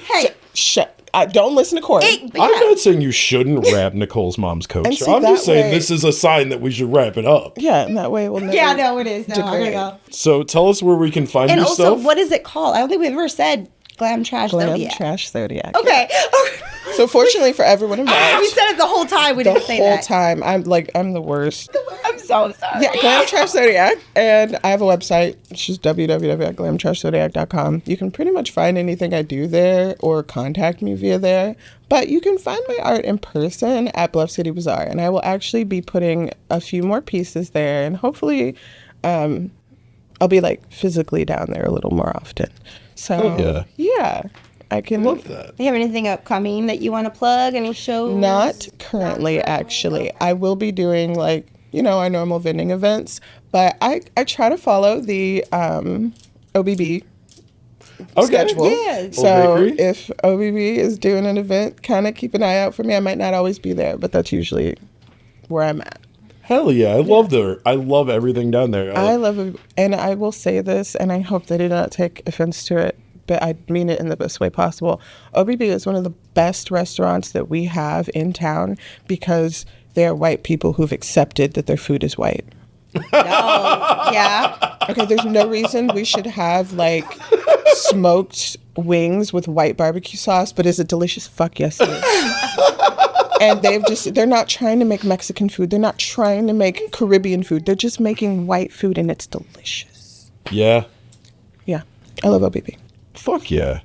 Hey. Shut. Don't listen to Corey. I'm not saying you shouldn't wrap Nicole's mom's Coke And straw. see, I'm just that saying way- this is a sign that we should wrap it up. Yeah, and that way we'll never. Yeah, no, it is. No, degrade. So tell us where we can find And your also, stuff. what is it called? I don't think we've ever said Glam Trash Glam Zodiac. Trash Zodiac. Okay. So fortunately for everyone We involved, said it the whole time. We the didn't say whole that. time I'm the worst. I'm so sorry. Yeah, Glam Trash Zodiac, and I have a website. It's just www.glamtrashzodiac.com. You can pretty much find anything I do there or contact me via there. But you can find my art in person at Bluff City Bazaar, and I will actually be putting a few more pieces there, and hopefully, I'll be like physically down there a little more often. So yeah, I can love that. Do you have anything upcoming that you want to plug? Any shows? Not currently, actually. I will be doing like, our normal vending events, but I try to follow the OBB schedule. Yeah. So Old Bakery? if OBB is doing an event, kind of keep an eye out for me. I might not always be there, but that's usually where I'm at. Hell yeah. I love everything down there. I love it. And I will say this, and I hope they do not take offense to it, but I mean it in the best way possible. OBB is one of the best restaurants that we have in town because they're white people who've accepted that their food is white. Yeah. Okay, there's no reason we should have like smoked wings with white barbecue sauce, but is it delicious? Fuck yes it is. And they're not trying to make Mexican food. They're not trying to make Caribbean food. They're just making white food and it's delicious. Yeah. Yeah. I love OBB. Fuck yeah.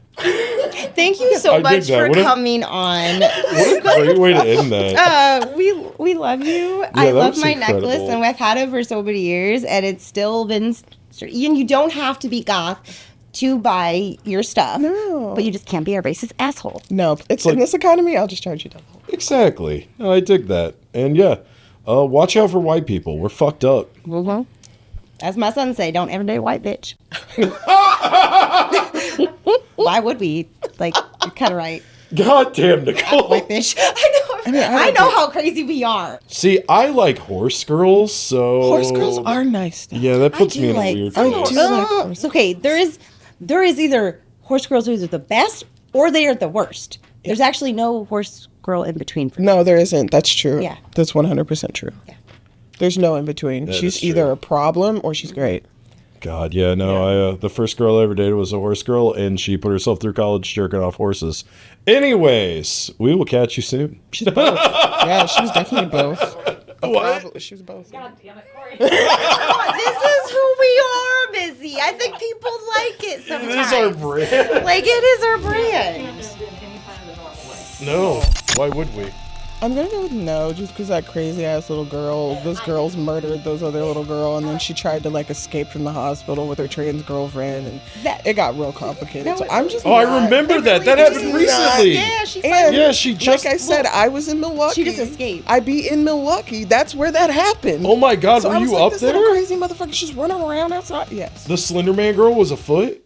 Thank you so I much dig that. for coming on. What a great way to end that. We love you. I that love was my incredible. necklace, and we've had it for so many years, and it's still been. Ian, you don't have to be goth to buy your stuff. No. But you just can't be a racist asshole. No, it's in this economy, I'll just charge you double. Exactly. No, I dig that. And yeah, watch out for white people. We're fucked up. Mm-hmm. As my son say, don't ever date a white bitch. Why would we? Like, you're kind of right. God damn, Nicole. White bitch. I know. I know how crazy we are. See, I like horse girls, so... Horse girls are nice. Though. Yeah, that puts I me do in a like- weird I place. do like horse. Okay, there is either horse girls are either the best or they are the worst. There's actually no horse girl in between. For me. No, there isn't. That's true. Yeah. That's 100% true. Yeah. There's no in between. That She's is either true. a problem or she's great. God, yeah, no, the first girl I ever dated was a horse girl, and she put herself through college jerking off horses. Anyways, we will catch you soon. She's both. Yeah, she was definitely both. What? She was both. God damn it, Corey. This is who we are, Busy. I think people like it sometimes. This is our brand. Like, it is our brand. No, why would we? I'm gonna go with no, just because that crazy ass little girl, those girls murdered those other little girl, and then she tried to like escape from the hospital with her trans girlfriend, and it got real complicated. No, So I'm just. Oh, I not- remember that. That happened recently. Yeah, she And Yeah, she just... like I said, I was in Milwaukee. She just escaped. I be in Milwaukee. That's where that happened. Oh my God, So were I was you like, up this there? little crazy motherfucker just running around outside. Yes. The Slender Man girl was afoot?